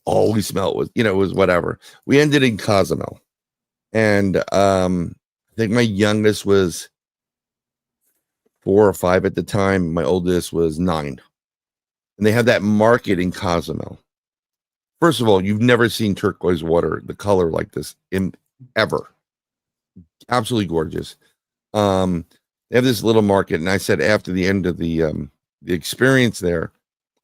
all we smelt was, it was whatever. We ended in Cozumel. And I think my youngest was 4 or 5 at the time. My oldest was 9. And they have that market in Cozumel. First of all, you've never seen turquoise water, the color like this, ever. Absolutely gorgeous. They have this little market, and I said after the end of the experience there,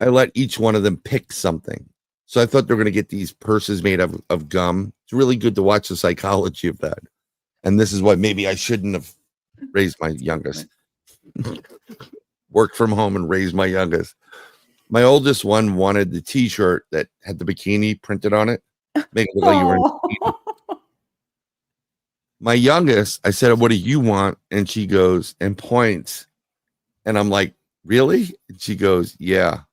I let each one of them pick something. So I thought they were going to get these purses made of gum. It's really good to watch the psychology of that. And this is why maybe I shouldn't have raised my youngest. Worked from home and raised my youngest. My oldest one wanted the t-shirt that had the bikini printed on it. Make it look like you were in a bikini. My youngest, I said, "What do you want?" And she goes and points. And I'm like, "Really?" And she goes, "Yeah."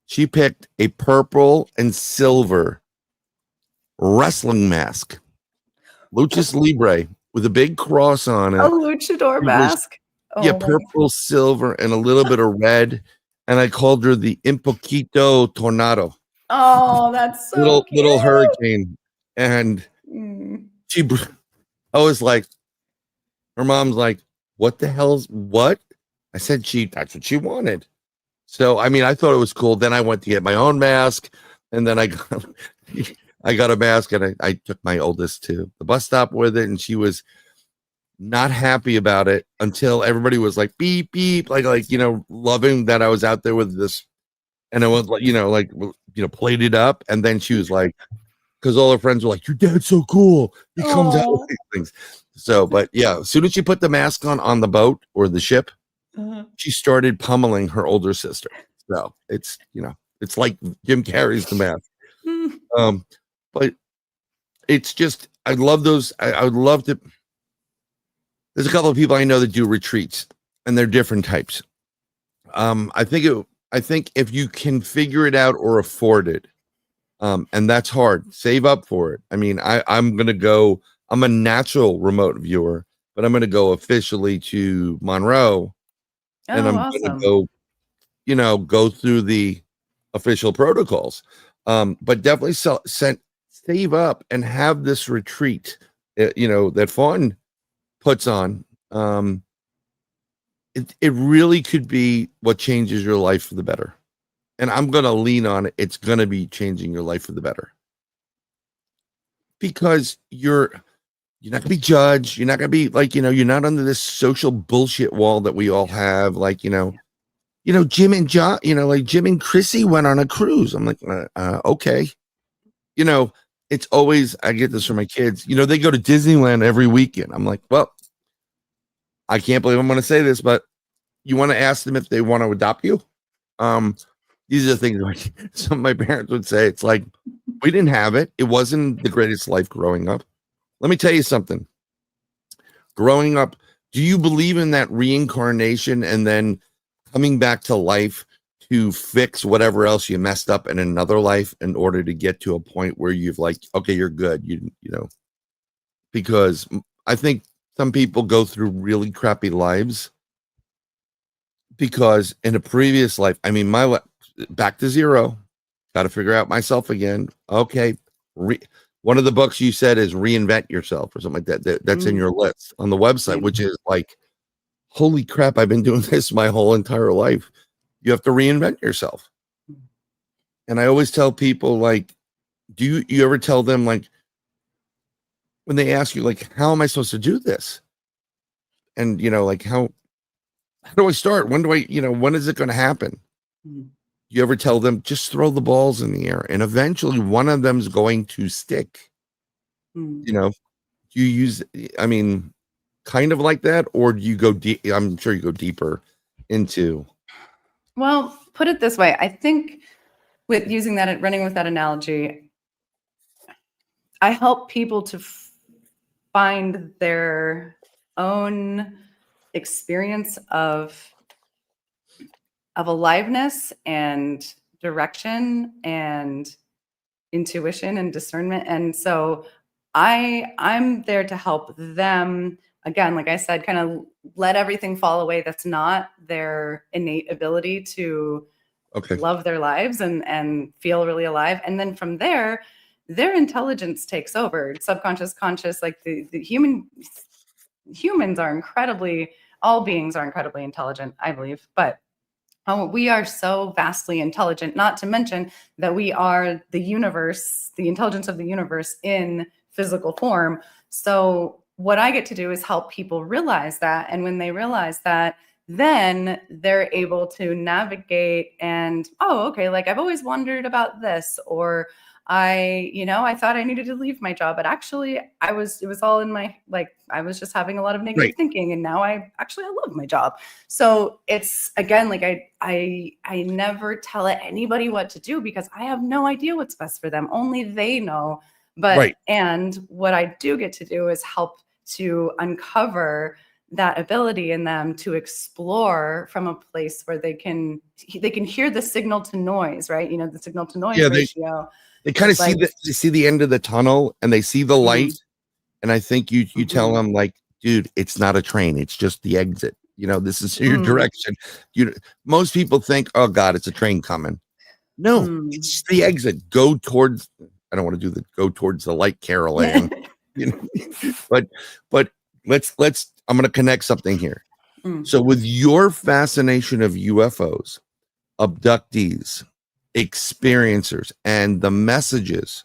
She picked a purple and silver wrestling mask, Luchas Libre, with a big cross on it. A luchador mask. Yeah, purple, silver, and a little bit of red. And I called her the Impoquito Tornado. Oh, that's so little hurricane. And I was like, her mom's like, "What the hell's what?" I said, that's what she wanted. So, I mean, I thought it was cool. Then I went to get my own mask, and then I got a mask, and I took my oldest to the bus stop with it, and she was not happy about it until everybody was like, beep, beep, like, loving that I was out there with this. And I was like, played it up. And then she was like, because all her friends were like, "Your dad's so cool. He comes out with these things." So, but yeah, as soon as she put the mask on the boat or the ship, she started pummeling her older sister. So it's, it's like Jim Carrey's The Mask. But it's just, I love those. I would love to. There's a couple of people I know that do retreats, and they're different types. I think if you can figure it out or afford it, and that's hard, save up for it. I mean, I'm a natural remote viewer, but I'm going to go officially to Monroe, and I'm going to go through the official protocols. But definitely save up and have this retreat, that Fawn puts on. It really could be what changes your life for the better. And I'm going to lean on it. It's going to be changing your life for the better, because you're not going to be judged. You're not going to be like, you're not under this social bullshit wall that we all have. Like, Jim and John, like Jim and Chrissy went on a cruise. I'm like, okay. It's always, I get this from my kids, they go to Disneyland every weekend. I'm like, well, I can't believe I'm going to say this, but you want to ask them if they want to adopt you? These are the things like some of my parents would say. It's like, we didn't have it. It wasn't the greatest life growing up. Let me tell you something. Growing up, do you believe in that reincarnation and then coming back to life to fix whatever else you messed up in another life in order to get to a point where you've like, okay, you're good. Because I think some people go through really crappy lives because in a previous life, I mean, back to zero, got to figure out myself again. Okay. One of the books you said is Reinvent Yourself or something like that. That's in your list on the website, which is like, holy crap, I've been doing this my whole entire life. You have to reinvent yourself. And I always tell people, like, do you ever tell them, like, when they ask you, like, how am I supposed to do this? And, like, how do I start? When do I, when is it going to happen? you ever tell them just throw the balls in the air and eventually one of them's going to stick? Mm. You know, you use, I mean, kind of like that, or do you go deep? I'm sure you go deeper into. Well, put it this way. I think with using that, running with that analogy, I help people to find their own experience of aliveness and direction and intuition and discernment. And so I'm there to help them, again, like I said, kind of let everything fall away that's not their innate ability to Okay. love their lives and feel really alive. And then from there, their intelligence takes over. Subconscious, conscious, like the humans are incredibly, all beings are incredibly intelligent, I believe. But we are so vastly intelligent, not to mention that we are the universe, the intelligence of the universe in physical form. So what I get to do is help people realize that. And when they realize that, then they're able to navigate and, oh, okay, like I've always wondered about this, or I thought I needed to leave my job, but actually it was all in my, like, I was just having a lot of negative thinking, and now I love my job. So it's, again, like I never tell anybody what to do because I have no idea what's best for them. Only they know. But, and what I do get to do is help to uncover that ability in them to explore from a place where they can hear the signal to noise, right? The signal to noise ratio. They kind of see the end of the tunnel and they see the light. And I think you tell them, like, dude, it's not a train. It's just the exit. This is your direction. Most people think, oh God, it's a train coming. No, it's the exit. Go towards, I don't want to do the go towards the light caroling, but let's, I'm going to connect something here. So with your fascination of UFOs, abductees, experiencers, and the messages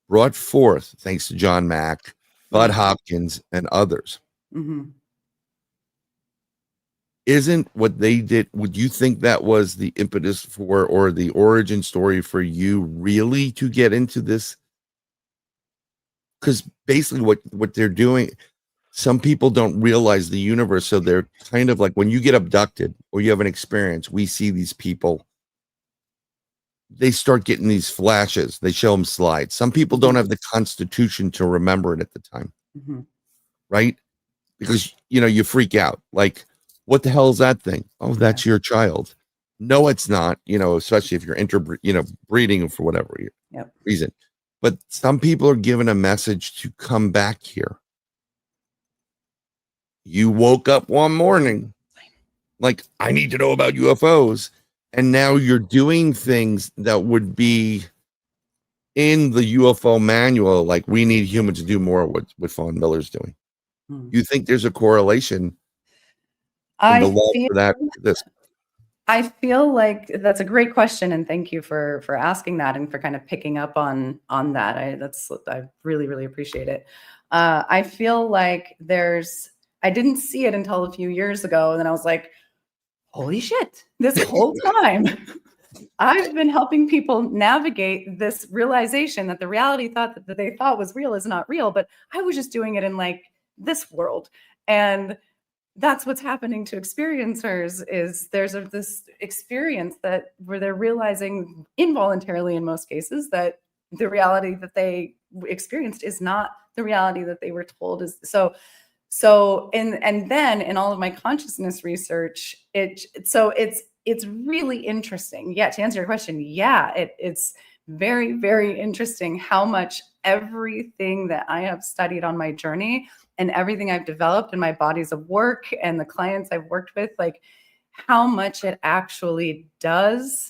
brought forth thanks to John Mack, Bud Hopkins, and others, isn't what they did, would you think that was the impetus for, or the origin story for you really to get into this? Because basically what they're doing, some people don't realize the universe, so they're kind of like, when you get abducted or you have an experience, we see these people, they start getting these flashes. They show them slides. Some people don't have the constitution to remember it at the time, right? Because, you freak out. Like, what the hell is that thing? Oh, that's your child. No, it's not, especially if you're breeding for whatever reason. But some people are given a message to come back here. You woke up one morning, like, I need to know about UFOs. And now you're doing things that would be in the UFO manual, like, we need humans to do more what Fawn Miller's doing. You think there's a correlation in the love for that? I feel like that's a great question, and thank you for asking that and for kind of picking up on that. I really, really appreciate it. I feel like I didn't see it until a few years ago, and then I was like, holy shit, this whole time I've been helping people navigate this realization that the reality that they thought was real is not real, but I was just doing it in, like, this world. And that's what's happening to experiencers, is there's this experience where they're realizing involuntarily, in most cases, that the reality that they experienced is not the reality that they were told is. So and then in all of my consciousness research, it's really interesting. Yeah, to answer your question, it's very, very interesting how much everything that I have studied on my journey and everything I've developed in my bodies of work and the clients I've worked with, like, how much it actually does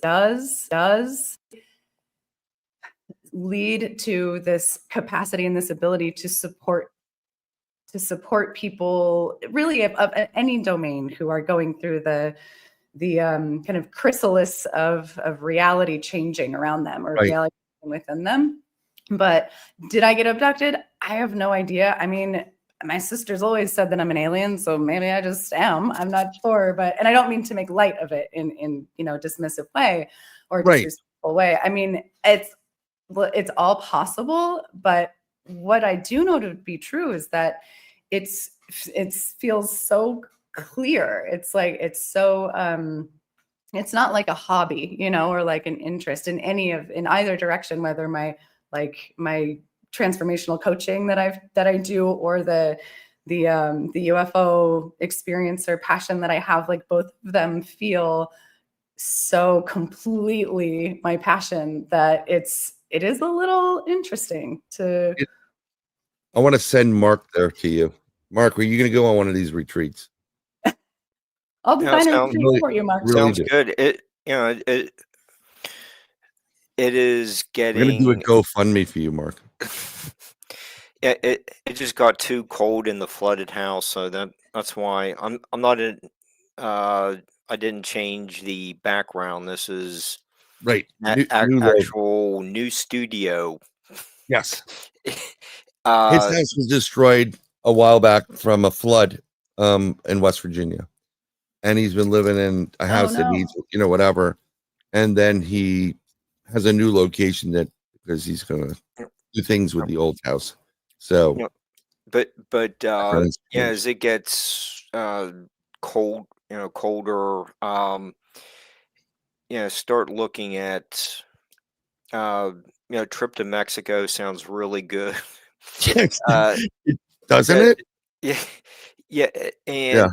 lead to this capacity and this ability to support people, really, of any domain, who are going through the kind of chrysalis of reality changing around them, or reality within them. But did I get abducted? I have no idea. I mean, my sister's always said that I'm an alien, so maybe I just am. I'm not sure, and I don't mean to make light of it in dismissive way or Right. disrespectful way. I mean, it's all possible, but what I do know to be true is that it feels so clear. It's like it's so it's not like a hobby, or like an interest in either direction, whether my transformational coaching that I do, or the UFO experience or passion that I have. Like both of them feel so completely my passion that it is a little interesting to. I want to send Mark there to you. Mark, are you going to go on one of these retreats? I'll design a retreat for you, Mark. Really Sounds good. It is getting. We're going to do a GoFundMe for you, Mark. Yeah, it just got too cold in the flooded house, so that's why I'm not in. I didn't change the background. This is right. Actual new studio. Yes. His house was destroyed a while back from a flood in West Virginia, and he's been living in a house that needs whatever, and then he has a new location because he's gonna do things with the old house. So, but as it gets cold, colder, start looking at trip to Mexico sounds really good. Doesn't it? Yeah, and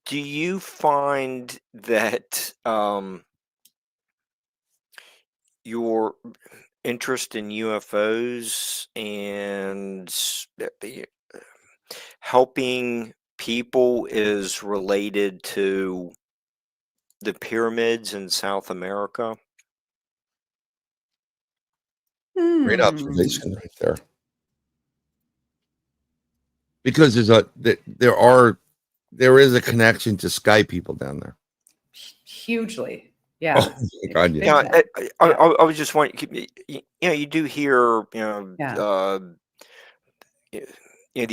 do you find that your interest in UFOs and helping people is related to the pyramids in South America? Great observation right there. Because there is a connection to sky people down there. Hugely. Yeah. Oh my God, yeah. I was just wondering, you do hear, the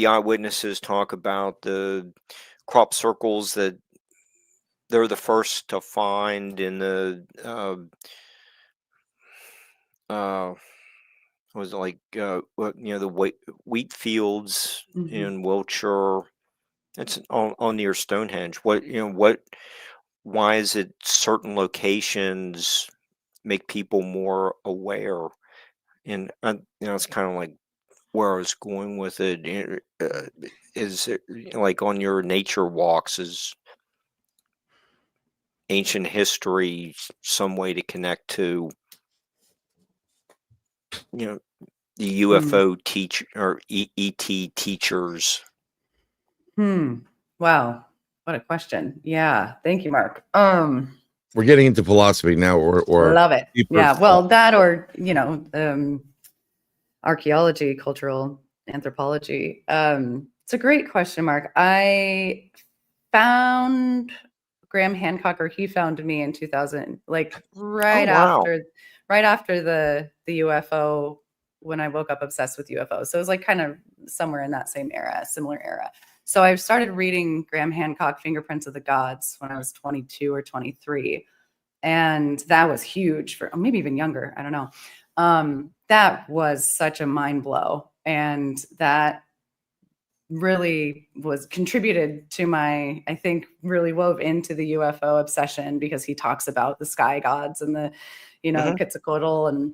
eyewitnesses talk about the crop circles that they're the first to find in the was it like the wheat fields in Wiltshire. It's on near Stonehenge. Why is it certain locations make people more aware? And it's kind of like where I was going with it. Is it like on your nature walks? Is ancient history some way to connect to the UFO teacher or ET teachers? Wow, what a question. Yeah, thank you, Mark. We're getting into philosophy now, or love it. Yeah, well, that or archaeology, cultural anthropology. It's a great question, Mark. I found Graham Hancock, or he found me in 2000, like right after the UFO, when I woke up obsessed with UFOs. So it was like kind of somewhere in that similar era. So I started reading Graham Hancock, Fingerprints of the Gods, when I was 22 or 23. And that was huge for, maybe even younger. I don't know. That was such a mind blow. And that really was contributed to my, I think, really wove into the UFO obsession, because he talks about the sky gods and the, Quetzalcoatl, and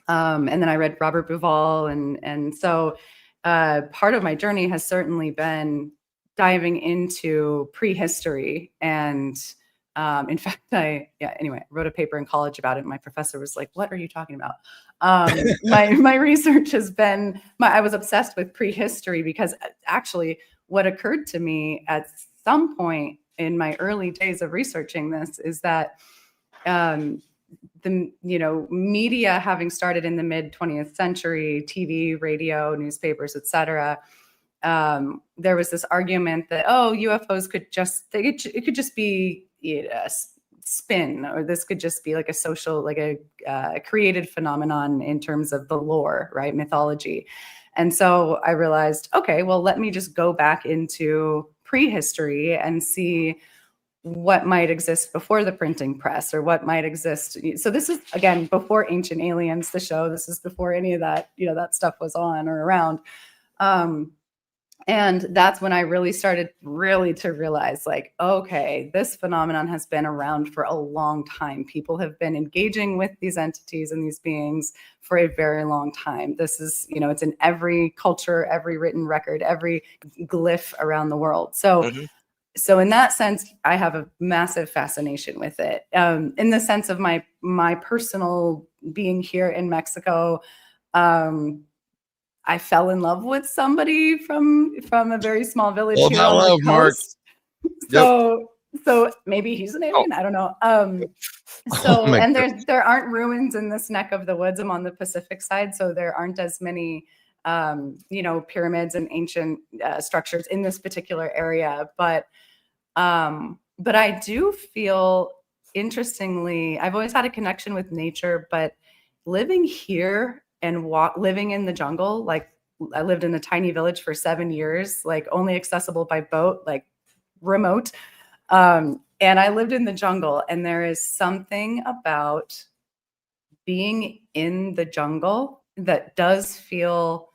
then I read Robert Bauval, and so part of my journey has certainly been diving into prehistory. And in fact, I wrote a paper in college about it. My professor was like, "What are you talking about?" My research has been, I was obsessed with prehistory, because actually what occurred to me at some point in my early days of researching this is that the media, having started in the mid 20th century, TV, radio, newspapers, etc., there was this argument that UFOs could it could just be a spin, or this could just be like a social, like a created phenomenon in terms of the lore, right, mythology. And so I realized, okay, well, let me just go back into prehistory and see what might exist before the printing press, or what might exist. So this is, again, before Ancient Aliens, the show. This is before any of that, that stuff was on or around. And that's when I really started to realize, like, okay, this phenomenon has been around for a long time. People have been engaging with these entities and these beings for a very long time. This is, it's in every culture, every written record, every glyph around the world. So, so in that sense, I have a massive fascination with it. In the sense of my personal being here in Mexico, I fell in love with somebody from a very small village All here about on love, the Mark. coast. So maybe he's an alien. I don't know. Oh my And there aren't ruins in this neck of the woods. I'm on the Pacific side, so there aren't as many pyramids and ancient structures in this particular area. But I do feel, interestingly, I've always had a connection with nature, but living here and living in the jungle, like I lived in a tiny village for 7 years, like only accessible by boat, like remote. And I lived in the jungle, and there is something about being in the jungle that does feel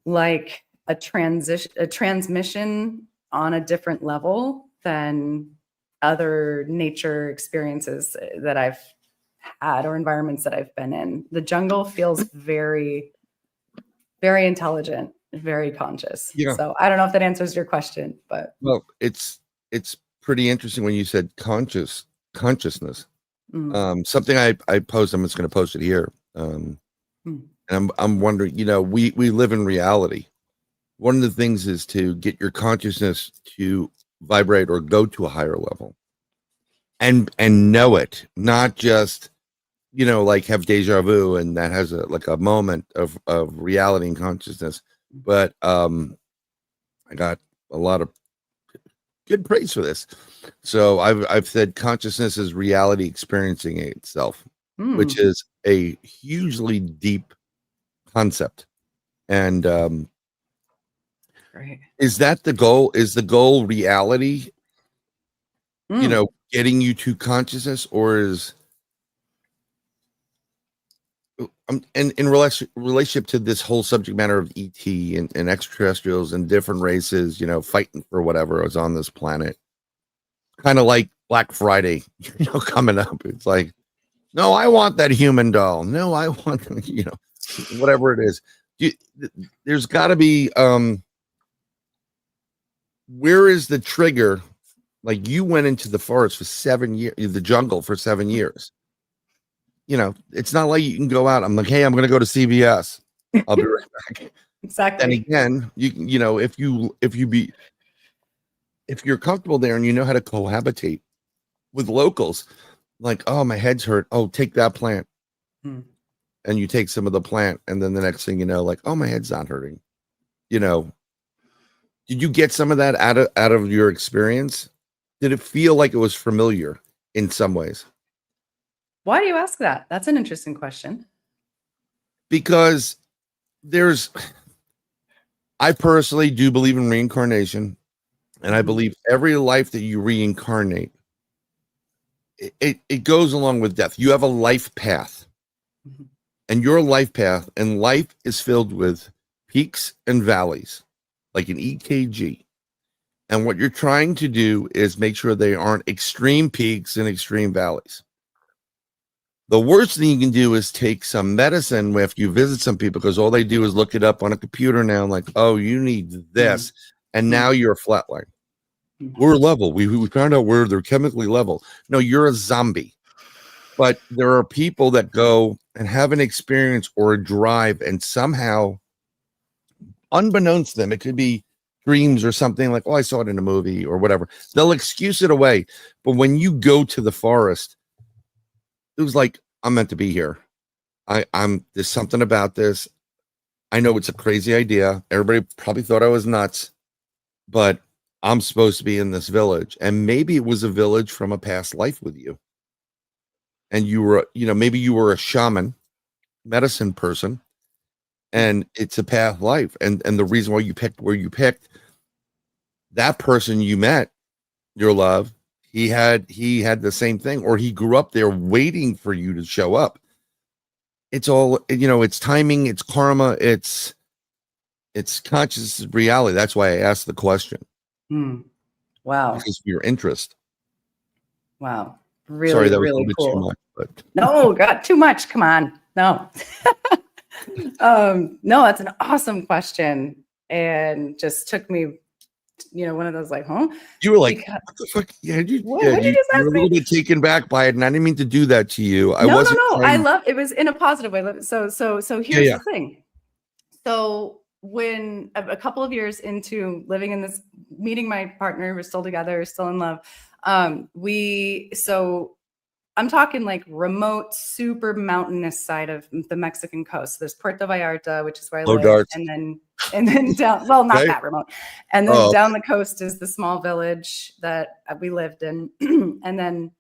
like a transmission on a different level than other nature experiences that I've had or environments that I've been in. The jungle feels very, very intelligent, very conscious. Yeah. So I don't know if that answers your question, but Well, it's pretty interesting when you said consciousness. Something I post, I'm just going to post it here. And I'm wondering, we live in reality. One of the things is to get your consciousness to vibrate or go to a higher level and know it, not just, like have deja vu, and that has a moment of reality and consciousness. But I got a lot of good praise for this. So I've said consciousness is reality experiencing itself, which is a hugely deep concept. And right. is that the goal? Is the goal reality? Getting you to consciousness, or is and in relationship to this whole subject matter of ET and extraterrestrials and different races, fighting for whatever is on this planet, kind of like Black Friday, coming up. It's like, no, I want that human doll. No, I want, whatever it is. There's got to be, where is the trigger? Like, you went into the forest for 7 years, the jungle for 7 years. It's not like you can go out. I'm like, hey, I'm going to go to CVS. I'll be right back. Exactly. And again, if you're comfortable there and you know how to cohabitate with locals, like, oh, my head's hurt. Oh, take that plant. And you take some of the plant, and then the next thing you know, like, oh, my head's not hurting. Did you get some of that out of your experience? Did it feel like it was familiar in some ways? Why do you ask that? That's an interesting question. Because I personally do believe in reincarnation, and I believe every life that you reincarnate, it goes along with death. You have a life path, and your life path and life is filled with peaks and valleys, like an EKG. And what you're trying to do is make sure they aren't extreme peaks and extreme valleys. The worst thing you can do is take some medicine if you visit some people, because all they do is look it up on a computer now, like, oh, you need this. And now you're a flatline. We're level. We found out they're chemically level. No, you're a zombie. But there are people that go and have an experience or a drive, and somehow, unbeknownst to them, it could be dreams or something, like, oh, I saw it in a movie or whatever. They'll excuse it away. But when you go to the forest, it was like, I'm meant to be here. There's something about this. I know it's a crazy idea. Everybody probably thought I was nuts, but I'm supposed to be in this village. And maybe it was a village from a past life with you. And you were, maybe you were a shaman, medicine person, and it's a path of life. And the reason why you picked where you picked, that person you met, your love, he had the same thing, or he grew up there waiting for you to show up. It's all, it's timing, it's karma, it's conscious reality. That's why I asked the question. Wow. Because of your interest. Wow. Really, sorry, that was really a little bit cool. too much, but no, got too much. Come on. No. No, that's an awesome question. And just took me, one of those like, huh? you were like, Because, what the fuck? Yeah, what did you just you ask were a me? little bit taken back by it, and I didn't mean to do that to you. I No, wasn't no. trying- I love it was in a positive way. So here's the thing. So when a couple of years into living in this, meeting my partner, we're still together, still in love. I'm talking like remote, super mountainous side of the Mexican coast. There's Puerto Vallarta, which is where I Low live, darts. and then down, well, not Right. that remote. And then Oh, down the coast is the small village that we lived in. And then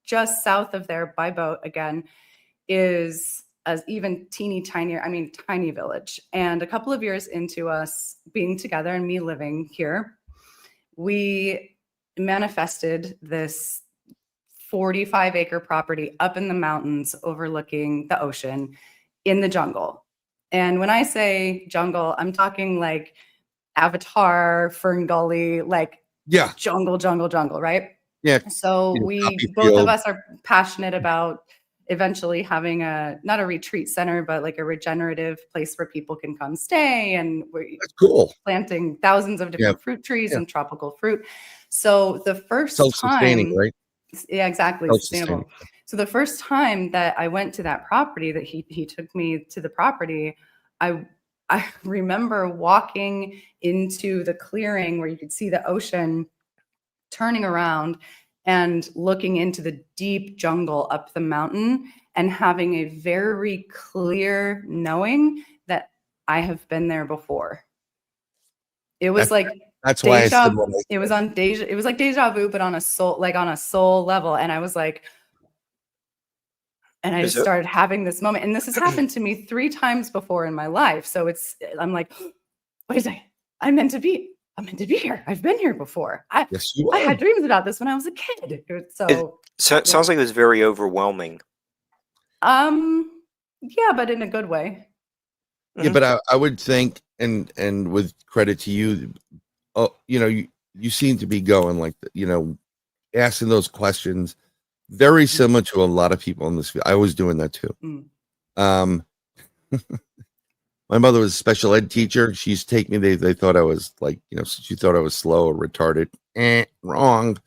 just south of there by boat again is as even tiny village. And a couple of years into us being together and me living here, we manifested this 45-acre property up in the mountains overlooking the ocean in the jungle. And when I say jungle, I'm talking like Avatar, Fern Gully, like jungle, right? Yeah. So both of us are passionate about eventually having not a retreat center, but like a regenerative place where people can come stay. And we're planting thousands of different fruit trees and tropical fruit. So the first self-sustaining, right? Yeah, exactly. Sustainable. So the first time that I went to that property, that he took me to the property, I remember walking into the clearing where you could see the ocean, turning around and looking into the deep jungle up the mountain and having a very clear knowing that I have been there before. It was that's why I said it was like deja vu, but on a soul level. And I was like, and I just started having this moment. And this has happened to me 3 times before in my life. So I'm like, what is it? I'm meant to be here. I've been here before. I had dreams about this when I was a kid. So it sounds like it was very overwhelming. Yeah, but in a good way. Yeah, but I would think, and with credit to you, you seem to be going like, asking those questions very similar to a lot of people in this field. I was doing that too. My mother was a special ed teacher. She used to take me. They thought I was like, she thought I was slow or retarded. Wrong.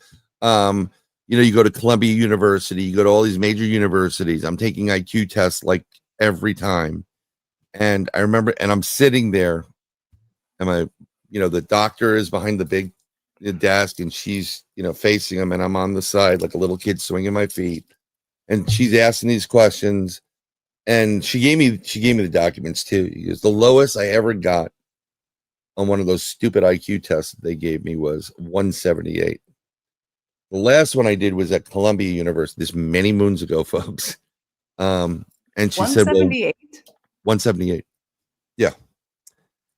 You go to Columbia University, you go to all these major universities. I'm taking IQ tests like every time. And I remember, and I'm sitting there, and the doctor is behind the big desk, and she's, facing him, and I'm on the side like a little kid swinging my feet, and she's asking these questions, and she gave me the documents too. Because the lowest I ever got on one of those stupid IQ tests that they gave me was 178. The last one I did was at Columbia University, this many moons ago, folks. And she said, well, 178. Yeah.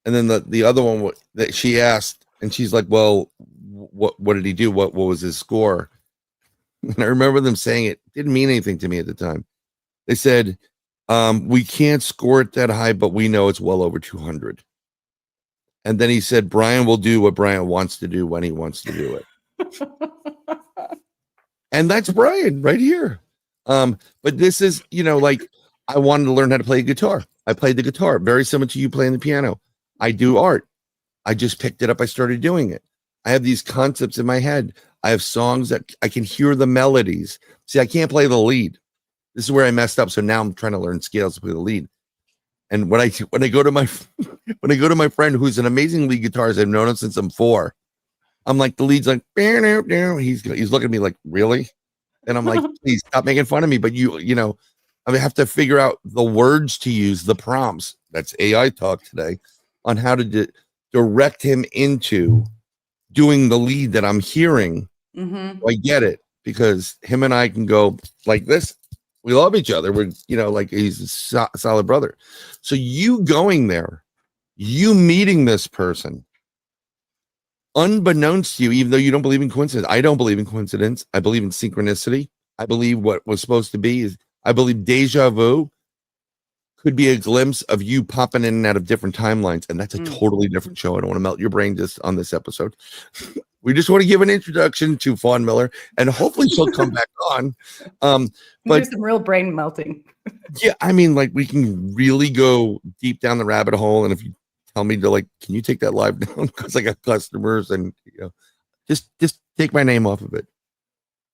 And then the other one that she asked, and she's like, well, what did he do? What was his score? And I remember them saying it didn't mean anything to me at the time. They said, we can't score it that high, but we know it's well over 200. And then he said, Bryan will do what Bryan wants to do when he wants to do it. And that's Bryan right here. But this is, like, I wanted to learn how to play guitar. I played the guitar, very similar to you playing the piano. I do art. I just picked it up. I started doing it. I have these concepts in my head. I have songs that I can hear the melodies. See, I can't play the lead. This is where I messed up. So now I'm trying to learn scales to play the lead. And when I go to my friend who's an amazing lead guitarist, I've known him since I'm 4. I'm like, the lead's like, he's looking at me like, really? And I'm like, please stop making fun of me. But I have to figure out the words to use, the prompts. That's AI talk today on how to direct him into doing the lead that I'm hearing. I get it, because him and I can go like this, We love each other. We're, like he's a solid brother. So you going there, you meeting this person, unbeknownst to you, even though you don't believe in coincidence. I don't believe in coincidence. I believe in synchronicity. I believe what was supposed to be is, I believe deja vu could be a glimpse of you popping in and out of different timelines. And that's a totally different show. I don't want to melt your brain just on this episode. We just want to give an introduction to Fawn Miller, and hopefully she'll come back on. But do some real brain melting. yeah, I mean, like, we can really go deep down the rabbit hole. And if you tell me to, like, can you take that live down? Because I got customers, and just take my name off of it.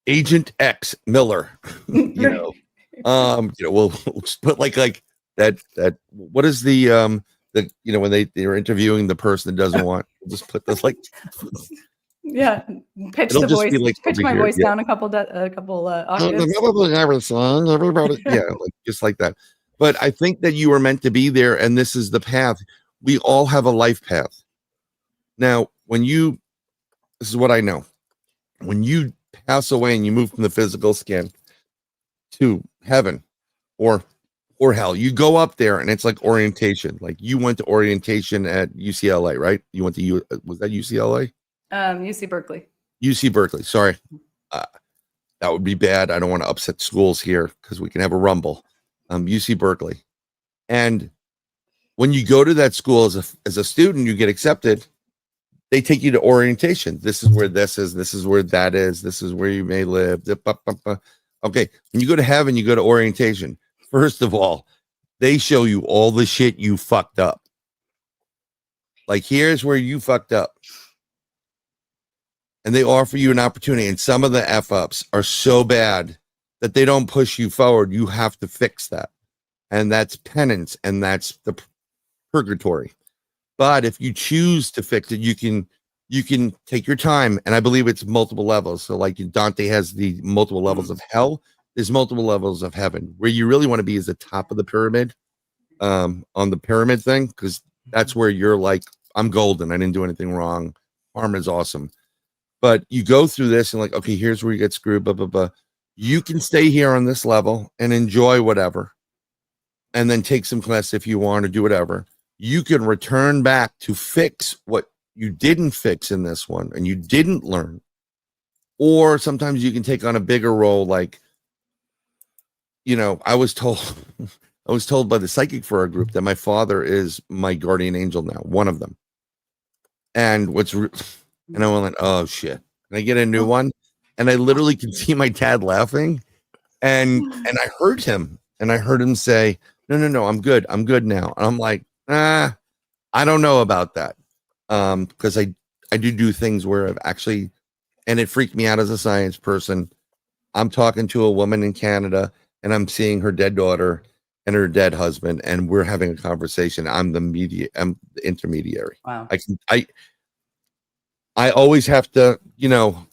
Agent X Miller. We'll just put like that what is the when they're interviewing the person that doesn't want, just put this like yeah, pitch the voice, like pitch my voice down a couple octaves. Everybody, yeah, like just like that. But I think that you were meant to be there, and this is the path. We all have a life path. Now, this is what I know. When you pass away and you move from the physical skin to heaven or hell, you go up there, and it's like orientation. Like, you went to orientation at UCLA, right? You went to was that UCLA? UC Berkeley. UC Berkeley. Sorry. That would be bad. I don't want to upset schools here because we can have a rumble. UC Berkeley. And when you go to that school as a student, you get accepted. They take you to orientation. This is where this is. This is where that is. This is where you may live. Okay. When you go to heaven, you go to orientation. First of all, they show you all the shit you fucked up. Like, here's where you fucked up. And they offer you an opportunity. And some of the F-ups are so bad that they don't push you forward. You have to fix that. And that's penance. And that's the purgatory. But if you choose to fix it, you can take your time. And I believe it's multiple levels. So like Dante has the multiple levels of hell. There's multiple levels of heaven. Where you really want to be is the top of the pyramid, on the pyramid thing, because that's where you're like, I'm golden. I didn't do anything wrong. Karma is awesome. But you go through this and like, okay, here's where you get screwed, blah, blah, blah. You can stay here on this level and enjoy whatever. And then take some class if you want to do whatever. You can return back to fix what you didn't fix in this one and you didn't learn. Or sometimes you can take on a bigger role. Like, I was told by the psychic for our group that my father is my guardian angel now, one of them. And and I went, oh shit. And I get a new one. And I literally can see my dad laughing. And I heard him. And I heard him say, no, I'm good. I'm good now. And I'm like, I don't know about that. Because I do things where I've actually, and it freaked me out as a science person. I'm talking to a woman in Canada and I'm seeing her dead daughter and her dead husband, and we're having a conversation. I'm the intermediary. Wow. I always have to,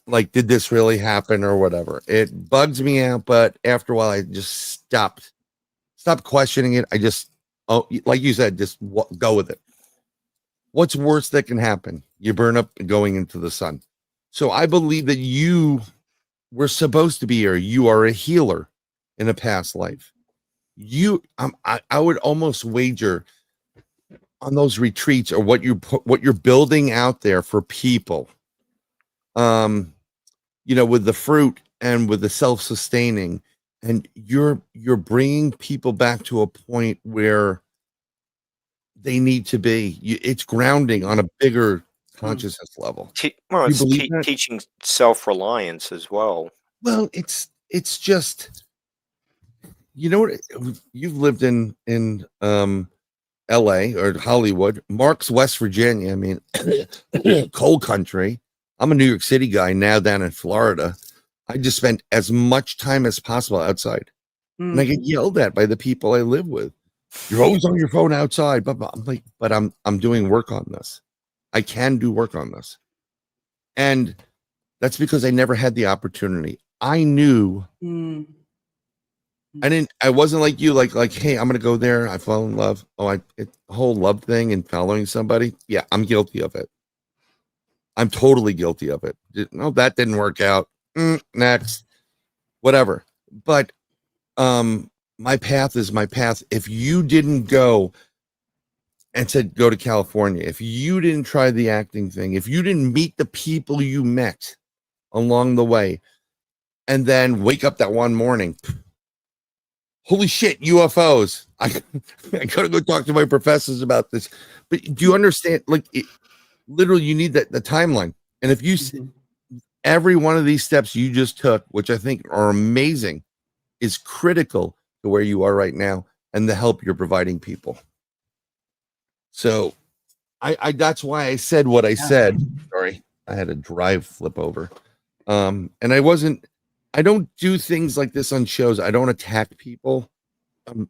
like, did this really happen or whatever? It bugs me out, but after a while, I just stopped questioning it. I just, like you said, just go with it. What's worse that can happen? You burn up going into the sun. So I believe that you were supposed to be here. You are a healer in a past life. I would almost wager on those retreats or what you're building out there for people, with the fruit and with the self-sustaining, and you're bringing people back to a point where they need to be. It's grounding on a bigger consciousness level. Teaching self-reliance as well. Well, it's just, what you've lived in LA or Hollywood. Mark's West Virginia. I mean, cold country. I'm a New York City guy now down in Florida. I just spent as much time as possible outside. And I get yelled at by the people I live with. You're always on your phone outside. But I'm like, but I'm doing work on this. I can do work on this. And that's because I never had the opportunity. I knew I wasn't like you, like, hey, I'm gonna go there. I fall in love. The whole love thing and following somebody. Yeah, I'm guilty of it. I'm totally guilty of it. No, that didn't work out. Next, whatever. But My path is my path. If you didn't go and said go to California, if you didn't try the acting thing, if you didn't meet the people you met along the way, and then wake up that one morning, holy shit, UFOs. I gotta go talk to my professors about this. But do you understand? Like, literally, you need the timeline. And if you every one of these steps you just took, which I think are amazing, is critical to where you are right now and the help you're providing people. So I that's why I said what I said. Sorry, I had a drive flip over. And I don't do things like this on shows. I don't attack people. I'm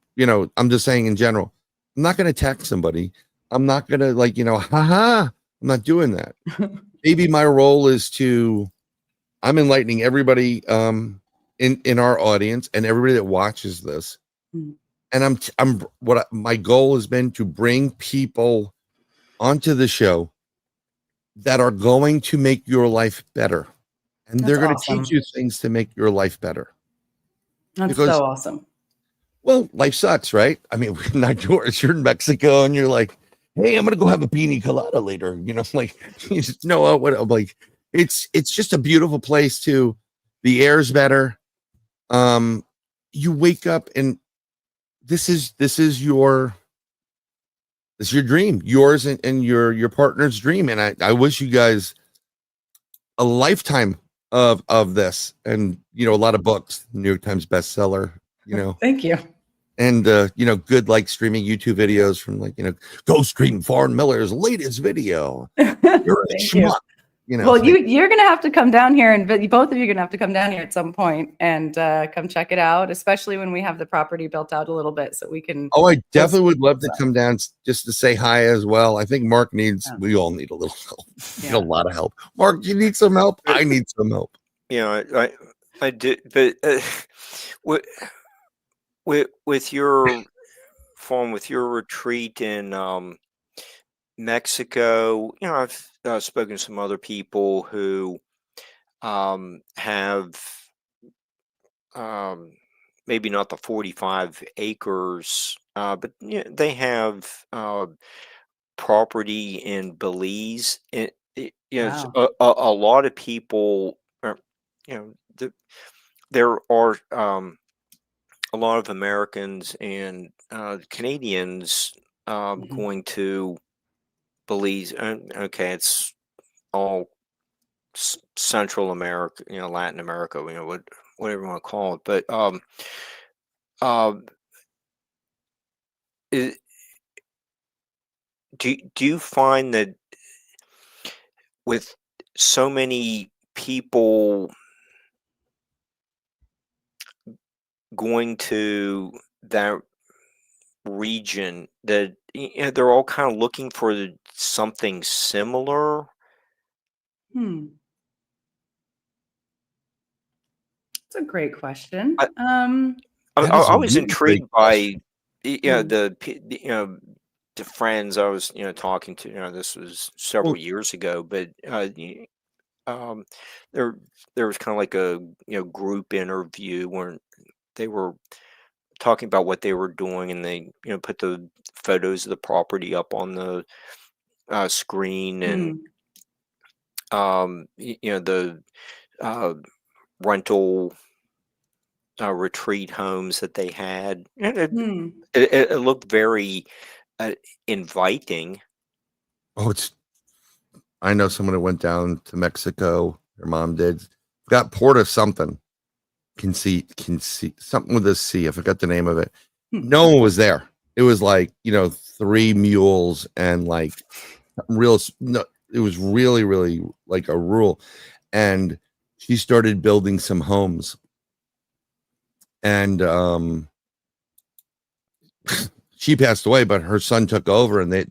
just saying in general, I'm not going to attack somebody. I'm not going to haha. I'm not doing that. Maybe my role is I'm enlightening everybody in our audience and everybody that watches this. And my goal has been to bring people onto the show that are going to make your life better. And they're going to teach you things to make your life better. That's so awesome. Well, life sucks, right? I mean, we're not yours. You're in Mexico and you're like, hey, I'm going to go have a pina colada later. You just know what I'm like. It's just a beautiful place too. The air's better. You wake up and this is your dream, yours and your partner's dream. And I wish you guys a lifetime of this, and a lot of books, New York Times bestseller, Thank you. And good streaming YouTube videos from go stream Fawn Miller's latest video. You're a schmuck. Well, you're gonna have to come down here, and both of you are gonna have to come down here at some point and come check it out, especially when we have the property built out a little bit, so we can. Oh, I definitely would love to come down just to say hi as well. I think Mark needs. We all need a little help. Need a lot of help. Mark, you need some help. I need some help. I did, but with your Fawn, with your retreat in Mexico, I've spoken to some other people who have maybe not the 45 acres, but they have property in Belize. A lot of people are, there are a lot of Americans and Canadians going to Belize. Okay, it's all Central America, Latin America, whatever you want to call it. But do you find that with so many people going to that region that they're all kind of looking for something similar? It's a great question. I was intrigued by the friends I was talking to. This was several years ago, but there was kind of like a group interview where they were talking about what they were doing, and they put the photos of the property up on the screen, and the rental retreat homes that they had. And it looked very inviting. Oh, I know someone that went down to Mexico. Her mom did. Got Port of something. Can see something with a C. I forgot the name of it. No one was there. It was 3 mules and it was really, really like a rural. And she started building some homes. And she passed away, but her son took over, and they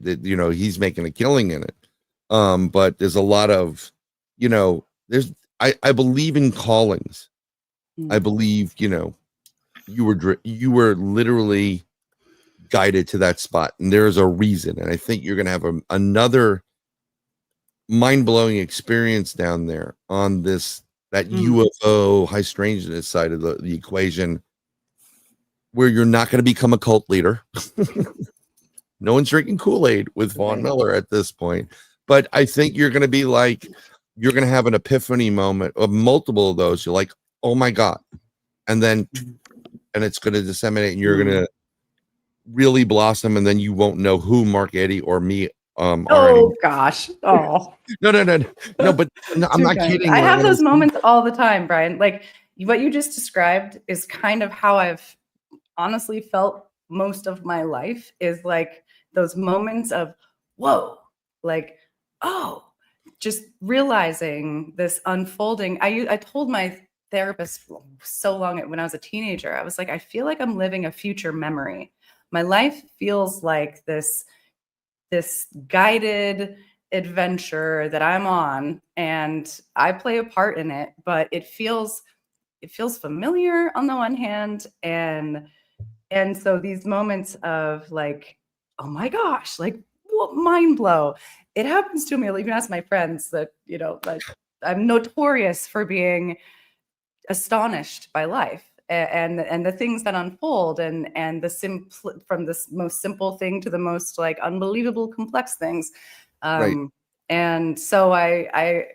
he's making a killing in it. But there's a lot of, I believe in callings. I believe, you were literally guided to that spot, and there's a reason. And I think you're going to have another mind-blowing experience down there on that UFO high strangeness side of the equation. where you're not going to become a cult leader. No one's drinking Kool-Aid with Fawn Miller at this point. But I think you're going to be like, you're going to have an epiphany moment of multiple of those. You're like, oh my God. And then, and it's going to disseminate and you're going to really blossom. And then you won't know who Mark, Eddy, or me are anymore. Gosh. Oh. No, but no, I'm not kidding. I have those moments all the time, Bryan. Like what you just described is kind of how I've honestly felt most of my life, is like those moments of, whoa, like, oh, just realizing this unfolding. I told my therapist so long when I was a teenager, I was like, I feel like I'm living a future memory. My life feels like this guided adventure that I'm on, and I play a part in it, but it feels familiar on the one hand, and so these moments of like, oh my gosh, like what, mind blow. It happens to me. I'll even ask my friends that, you know, like I'm notorious for being astonished by life and the things that unfold and from this most simple thing to the most like unbelievable complex things. Right. And so I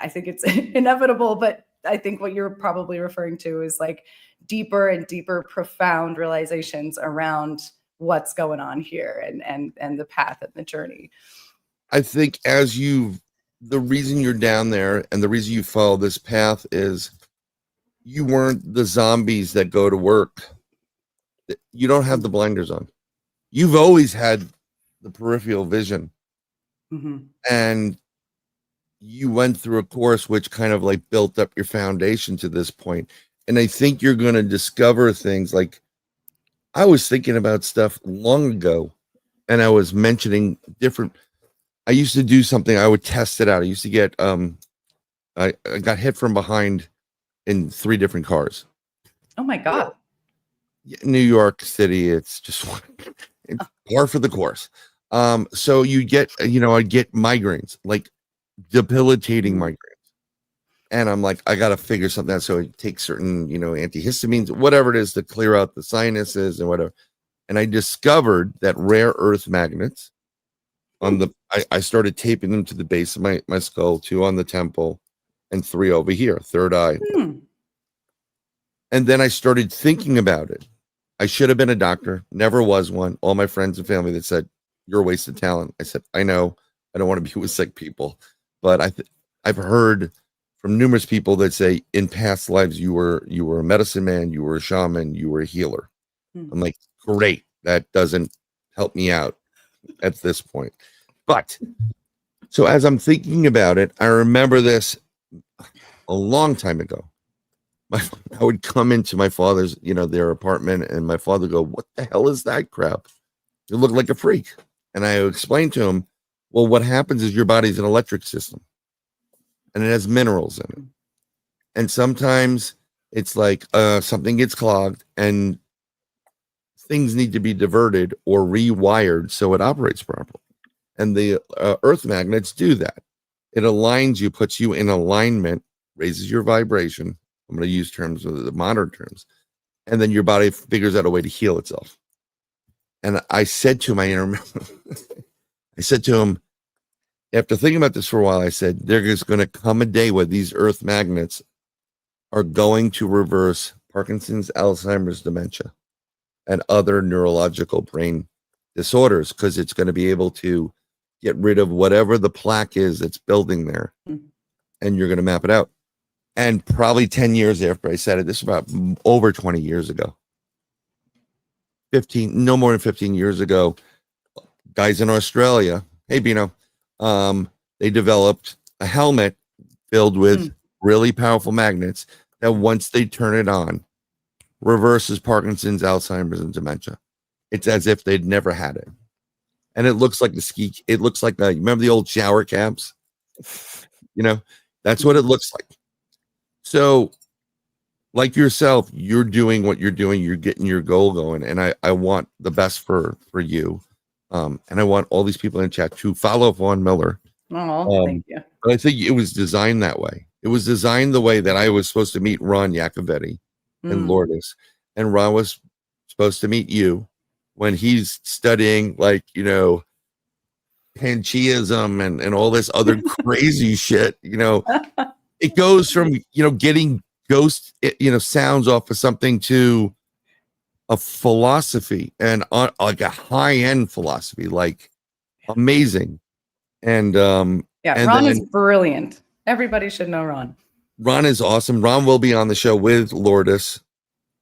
think it's inevitable, but I think what you're probably referring to is like deeper and deeper, profound realizations around what's going on here and the path and the journey. I think the reason you're down there and the reason you follow this path is you weren't the zombies that go to work. You don't have the blinders on. You've always had the peripheral vision. And you went through a course which kind of like built up your foundation to this point. And I think you're going to discover things like, I was thinking about stuff long ago and I was mentioning I used to do something. I would test it out. I used to get, I got hit from behind in 3 different cars. Oh my God. New York City. It's just it's par for the course. So you get, I'd get migraines, like debilitating migraines. And I'm like, I got to figure something out. So I take certain, antihistamines, whatever it is to clear out the sinuses and whatever. And I discovered that rare earth magnets I started taping them to the base of my skull, 2 on the temple and 3 over here, third eye. And then I started thinking about it. I should have been a doctor, never was one. All my friends and family that said, you're a waste of talent. I said, I know, I don't want to be with sick people. But I've heard from numerous people that say in past lives, you were a medicine man, you were a shaman, you were a healer. I'm like, great. That doesn't help me out at this point. But so as I'm thinking about it, I remember this a long time ago. I would come into my father's, their apartment, and my father would go, what the hell is that crap? You look like a freak. And I would explain to him, well, what happens is your body's an electric system and it has minerals in it. And sometimes it's like something gets clogged and things need to be diverted or rewired so it operates properly. And the earth magnets do that. It aligns you, puts you in alignment, raises your vibration. I'm going to use terms of the modern terms. And then your body figures out a way to heal itself. And I said to I said to him, after thinking about this for a while, I said, there's going to come a day where these earth magnets are going to reverse Parkinson's, Alzheimer's, dementia, and other neurological brain disorders, because it's going to be able to get rid of whatever the plaque is that's building there. And you're going to map it out. And probably 10 years after I said it, this is about over 20 years ago, no more than 15 years ago, guys in Australia, hey, Bino, they developed a helmet filled with really powerful magnets that once they turn it on, reverses Parkinson's, Alzheimer's, and dementia. It's as if they'd never had it. And it looks like it looks like you remember the old shower caps? That's what it looks like. So like yourself, you're doing what you're doing, you're getting your goal going. And I want the best for you. And I want all these people in chat to follow Fawn Miller. Oh, thank you. But I think it was designed that way. It was designed the way that I was supposed to meet Ron Yacovetti and Lourdes. And Ron was supposed to meet you when he's studying, like, you know, pangeism and all this other crazy shit. You know, it goes from, you know, getting ghost, you know, sounds off of something to a philosophy, and like a high-end philosophy, like amazing. And Yeah, and Ron then is brilliant. Everybody should know Ron. Ron is awesome. Ron will be on the show with Lourdes.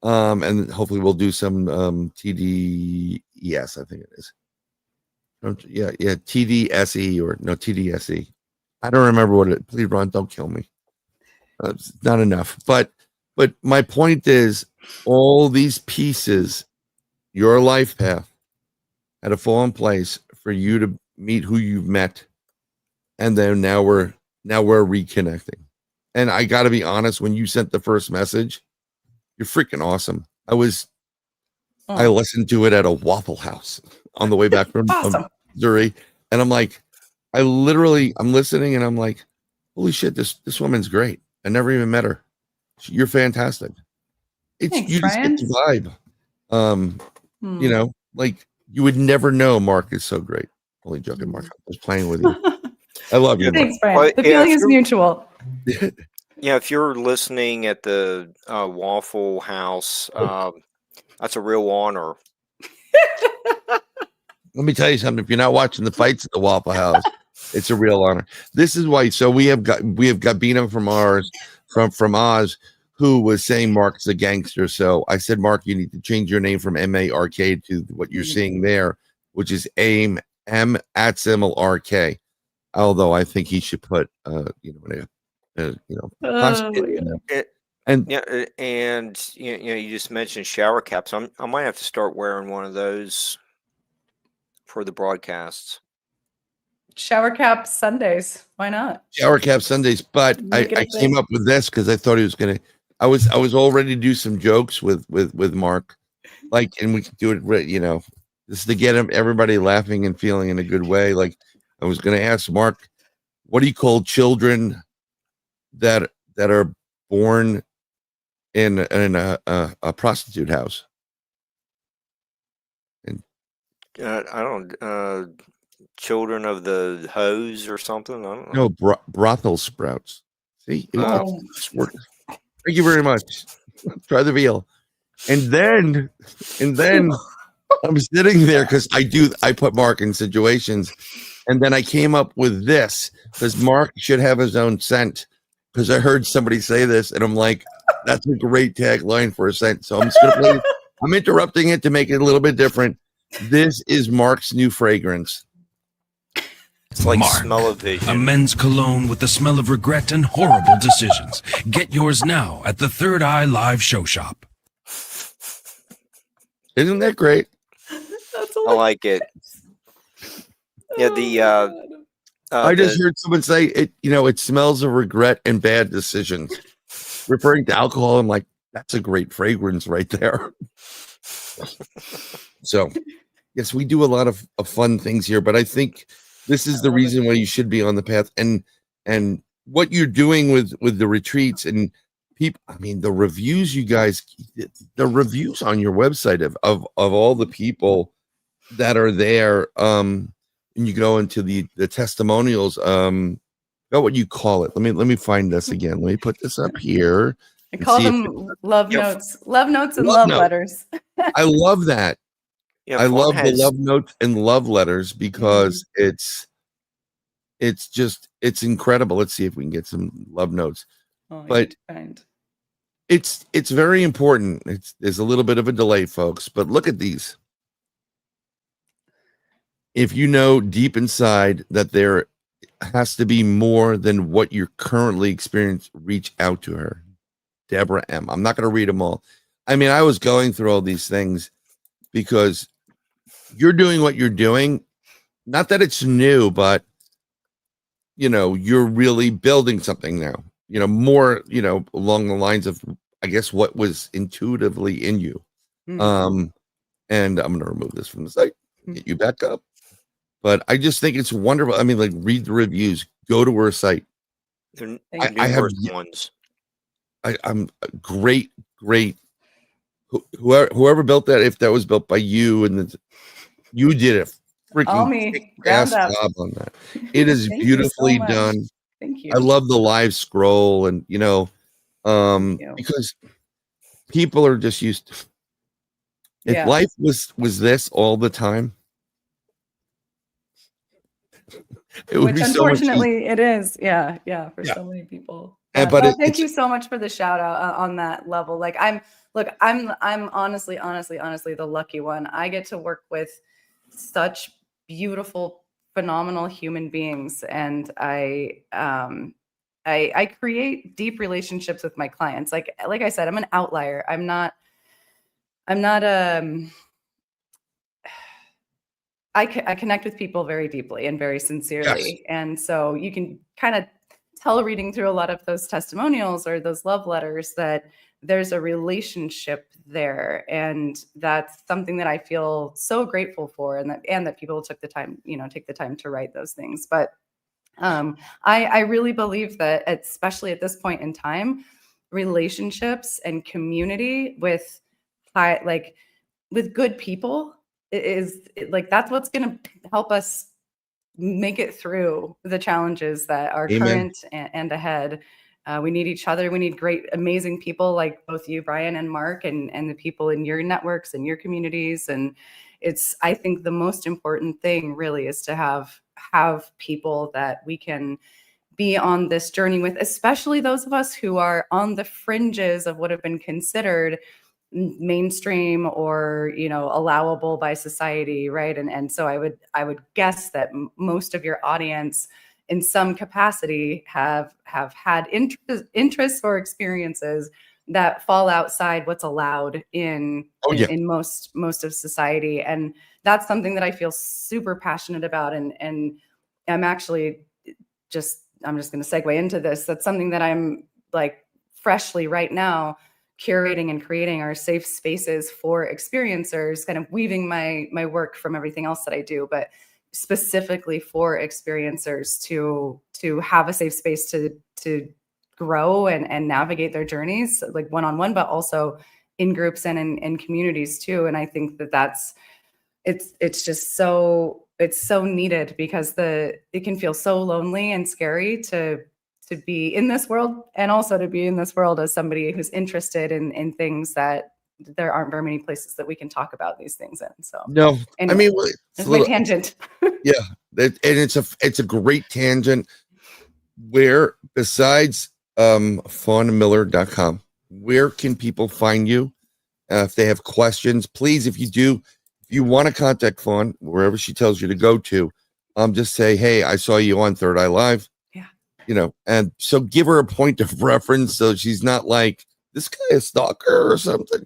And hopefully we'll do some TDES, I think it is. Yeah, TDSE or no TDSE. I don't remember what it. Please, Ron, don't kill me. It's not enough. But my point is, all these pieces, your life path, had to fall in place for you to meet who you've met, and then now we're reconnecting. And I got to be honest, when you sent the first message, you're freaking awesome. I listened to it at a Waffle House on the way back from Missouri, and I'm like, I'm listening, and I'm like, holy shit, this woman's great. I never even met her. You're fantastic. Thanks, You just Bryan. get the vibe. You know, like you would never know. Mark is so great. Only joking, Mark. I was playing with you. I love you, Mark. Thanks, Bryan. The feeling is mutual. Yeah, if you're listening at the Waffle House, that's a real honor. Let me tell you something. If you're not watching the fights at the Waffle House, it's a real honor. This is why. So we have Gabino from Oz, who was saying Mark's a gangster. So I said, Mark, you need to change your name from MARK to what you're seeing there, which is AIM @RK. Although I think he should put and you just mentioned shower caps. I might have to start wearing one of those for the broadcasts. Shower cap Sundays. Why not? Shower cap Sundays. But I came up with this because I thought he was gonna. I was all ready to do some jokes with Mark, like, and we could do it, you know, just to get everybody laughing and feeling in a good way. Like, I was gonna ask Mark, what do you call children that are born in a prostitute house? And I don't. Children of the hose or something. I don't know. No, brothel sprouts. See, thank you very much. Try the veal, and then I'm sitting there because I put Mark in situations, and then I came up with this because Mark should have his own scent. Because I heard somebody say this, and I'm like, that's a great tagline for a scent. So I'm just gonna play. I'm interrupting it to make it a little bit different. This is Mark's new fragrance. It's like Mark, smell of vision. a men's cologne with the smell of regret and horrible decisions. Get yours now at the Third Eye Live Show Shop. Isn't that great? I like it. Yeah, I just heard someone say it. You know, it smells of regret and bad decisions, referring to alcohol. I'm like, that's a great fragrance right there. So, yes, we do a lot of fun things here, but I think this is the reason why you should be on the path, and what you're doing with the retreats and people. I mean, the reviews you guys, the reviews on your website of all the people that are there. And you go into the testimonials. What you call it? Let me find this again. Let me put this up here. I call them love notes and love letters. I love that. Yeah, I love the love notes and love letters because it's incredible. Let's see if we can get some love notes. But it's very important. There's a little bit of a delay, folks, but look at these. If you know deep inside that there has to be more than what you're currently experiencing, reach out to her. Deborah M. I'm not going to read them all. I mean, I was going through all these things because you're doing what you're doing. Not that it's new, but, you know, you're really building something now, you know, more, you know, along the lines of, I guess, what was intuitively in you. And I'm going to remove this from the site, get you back up. But I just think it's wonderful. I mean, like, read the reviews, go to her site. I have ones. I'm great whoever built that, if that was built by you, and you did a All freaking me, ass ground up. job on that. It is Thank you so beautifully much. done. Thank you. I love the live scroll, and you. because people are just used to, if Yeah. life was this all the time, it would Which be so much easier. unfortunately it is. Yeah. For Yeah. so many people. And, Yeah, but no, thank it's you so much for the shout out on that level. Like I'm honestly the lucky one. I get to work with such beautiful, phenomenal human beings, and I create deep relationships with my clients. Like I said, I'm an outlier. I'm not I connect with people very deeply and very sincerely. Yes. And so you can kind of tell reading through a lot of those testimonials or those love letters that there's a relationship there. And that's something that I feel so grateful for, and that people took the time, take the time to write those things. But I really believe that, especially at this point in time, relationships and community with good people is like, that's what's going to help us make it through the challenges that are Amen. current and ahead. We need each other. We need great, amazing people like both you, Bryan and Mark, and the people in your networks and your communities. And I think the most important thing really is to have people that we can be on this journey with, especially those of us who are on the fringes of what have been considered mainstream or allowable by society, right? And so I would guess that most of your audience in some capacity have had interests or experiences that fall outside what's allowed in most of society. And that's something that I feel super passionate about, and I'm actually I'm just going to segue into this. That's something that I'm like freshly right now curating and creating our safe spaces for experiencers, kind of weaving my work from everything else that I do, but specifically for experiencers to have a safe space to grow and navigate their journeys, like one-on-one, but also in groups and in communities too. And I think it's just so needed, because it can feel so lonely and scary to be in this world, and also to be in this world as somebody who's interested in things that there aren't very many places that we can talk about these things in. So no, anyway, I mean, it's my tangent. Yeah, and it's a great tangent. Where, besides fawnmiller.com, where can people find you if they have questions? Please, if you want to contact Fawn, wherever she tells you to go to, just say, hey, I saw you on Third Eye Live. Yeah. And so give her a point of reference, so she's not like, this guy a stalker or something.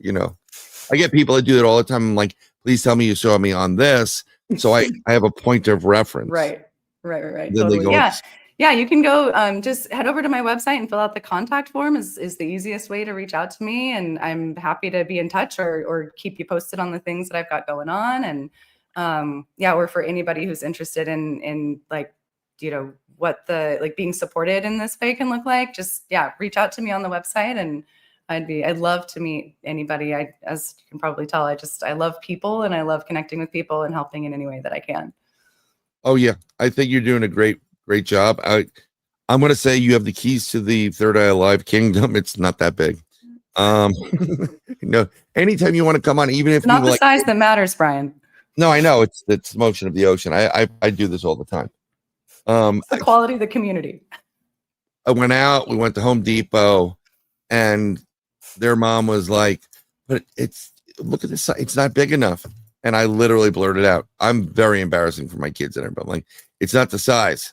I get people that do it all the time. I'm like, please tell me you saw me on this, so I have a point of reference. Right. Then Totally. they go, yeah. You can go just head over to my website and fill out the contact form is the easiest way to reach out to me. And I'm happy to be in touch or keep you posted on the things that I've got going on. And or for anybody who's interested in like, what the being supported in this way can look like, just reach out to me on the website, and I'd love to meet anybody. As you can probably tell, I love people, and I love connecting with people and helping in any way that I can. Oh yeah, I think you're doing a great job. I'm going to say you have the keys to the Third Eye Alive kingdom. It's not that big. Anytime you want to come on, even if it's not the size that matters, Bryan. No, I know it's the motion of the ocean. I do this all the time. It's the quality of the community. I went out. We went to Home Depot, and their mom was like, "But look at this. It's not big enough." And I literally blurted out, "I'm very embarrassing for my kids and everybody. I'm like, it's not the size."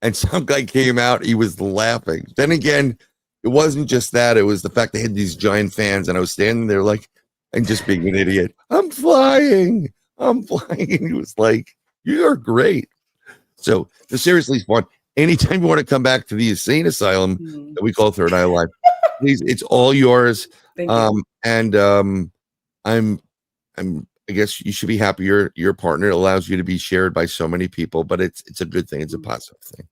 And some guy came out. He was laughing. Then again, it wasn't just that. It was the fact they had these giant fans, and I was standing there like, and just being an idiot. I'm flying. He was like, "You're great." So seriously, Fawn, anytime you want to come back to the insane asylum that we call Third Eye Alive, please, it's all yours. Thank you. And I guess you should be happy your partner allows you to be shared by so many people, but it's a good thing. It's a positive thing.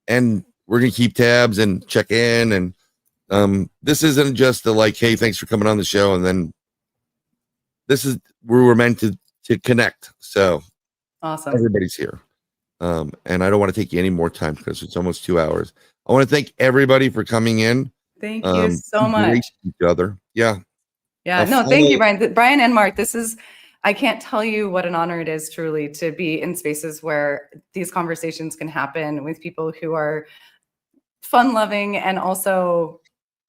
And we're gonna keep tabs and check in, and this isn't just a like, hey, thanks for coming on the show, and then this is where we're meant to connect. So Awesome. everybody's here. And I don't want to take you any more time because it's almost 2 hours. I want to thank everybody for coming in. Thank you so much. Each other. Yeah. Yeah. No, thank you, Brian. Brian and Mark, I can't tell you what an honor it is truly to be in spaces where these conversations can happen with people who are fun loving and also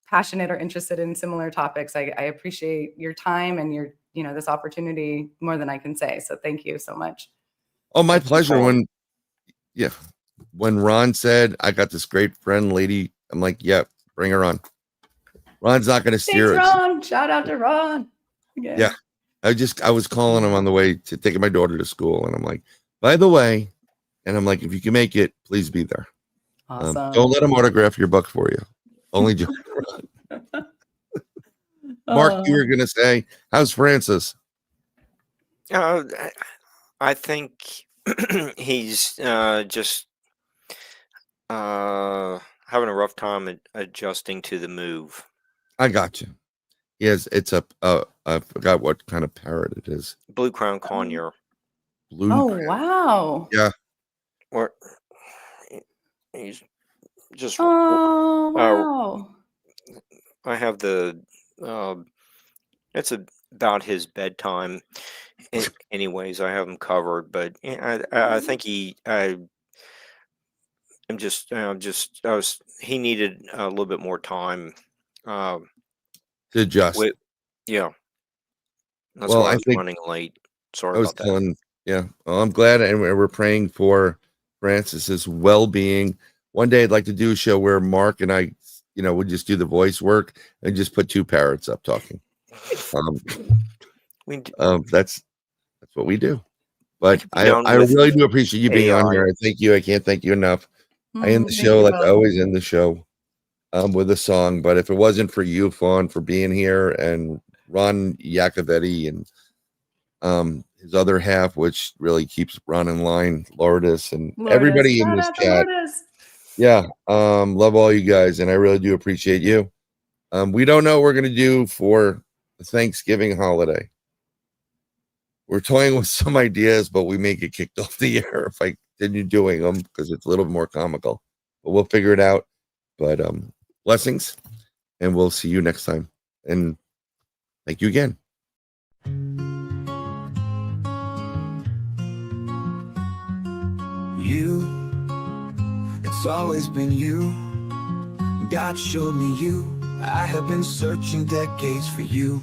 passionate or interested in similar topics. I appreciate your time and your, this opportunity more than I can say. So thank you so much. Oh, my pleasure. When Ron said, I got this great friend lady, I'm like, yeah, bring her on. Ron's not going to steer Thanks, us. Ron. Shout out to Ron. Again. Yeah. I was calling him on the way to taking my daughter to school. And I'm like, by the way, and I'm like, if you can make it, please be there. Awesome. Don't let him autograph your book for you. Only John. Mark, you were going to say, how's Francis? I think he's just having a rough time adjusting to the move. I got you. Yes, it's I forgot what kind of parrot it is. Blue crown conure. Wow. Yeah. Or he's just. Oh wow. I have the. It's about his bedtime. Anyways, I have him covered, but I think he needed a little bit more time to adjust. Yeah. That's well, why I I was think running late. Sorry about that. Yeah. Well, I'm glad, and we're praying for Francis's well-being. One day I'd like to do a show where Mark and I, would just do the voice work and just put two parrots up talking. That's what we do. But I really do appreciate you being on here. I thank you. I can't thank you enough. I end the show like I always end the show with a song. But if it wasn't for you, Fawn, for being here, and Ron Yacovetti and his other half, which really keeps Ron in line, Lourdes, and everybody in this chat. Yeah. Love all you guys, and I really do appreciate you. We don't know what we're gonna do for the Thanksgiving holiday. We're toying with some ideas, but we may get kicked off the air if I continue doing them because it's a little bit more comical. But we'll figure it out. But blessings, and we'll see you next time. And thank you again. It's always been you. God showed me you. I have been searching decades for you.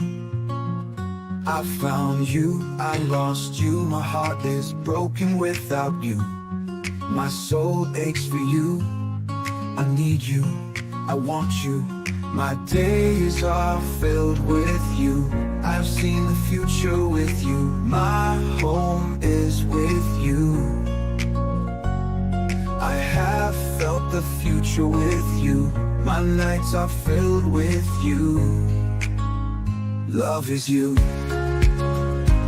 I found you, I lost you. My heart is broken without you. My soul aches for you. I need you, I want you. My days are filled with you. I've seen the future with you. My home is with you. I have felt the future with you. My nights are filled with you. Love is you.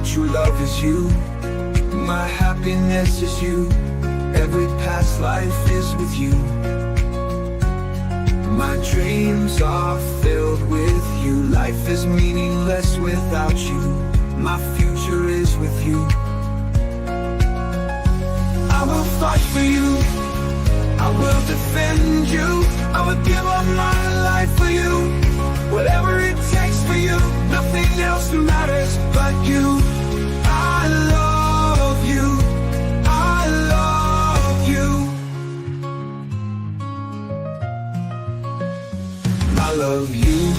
True love is you. My happiness is you. Every past life is with you. My dreams are filled with you. Life is meaningless without you. My future is with you. I will fight for you. I will defend you. I will give up my life for you. Whatever it takes for you. Nothing else matters but you. I love you. I love you. I love you.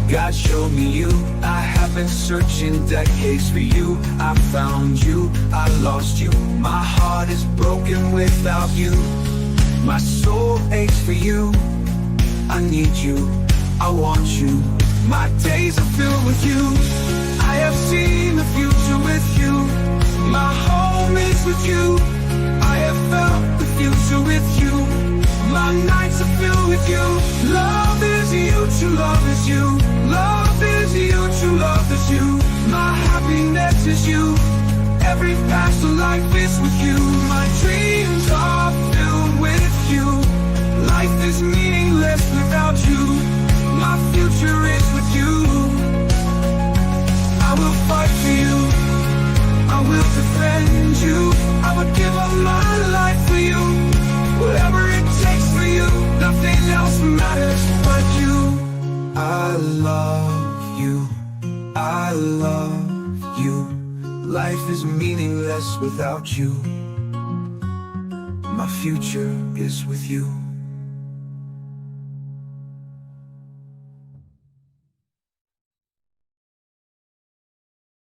God showed me you. I have been searching decades for you. I found you, I lost you. My heart is broken without you. My soul aches for you. I need you, I want you. My days are filled with you. I have seen the future with you. My home is with you. I have felt the future with you. My nights are filled with you. Love is you, true love is you. Love is you, true love is you. My happiness is you. Every past life is with you. My dreams are filled with you. Life is meaningless without you. future is with you. I will fight for you, I will defend you. I would give up my life for you, whatever it takes for you. Nothing else matters but you. I love you, I love you. Life is meaningless without you. My future is with you.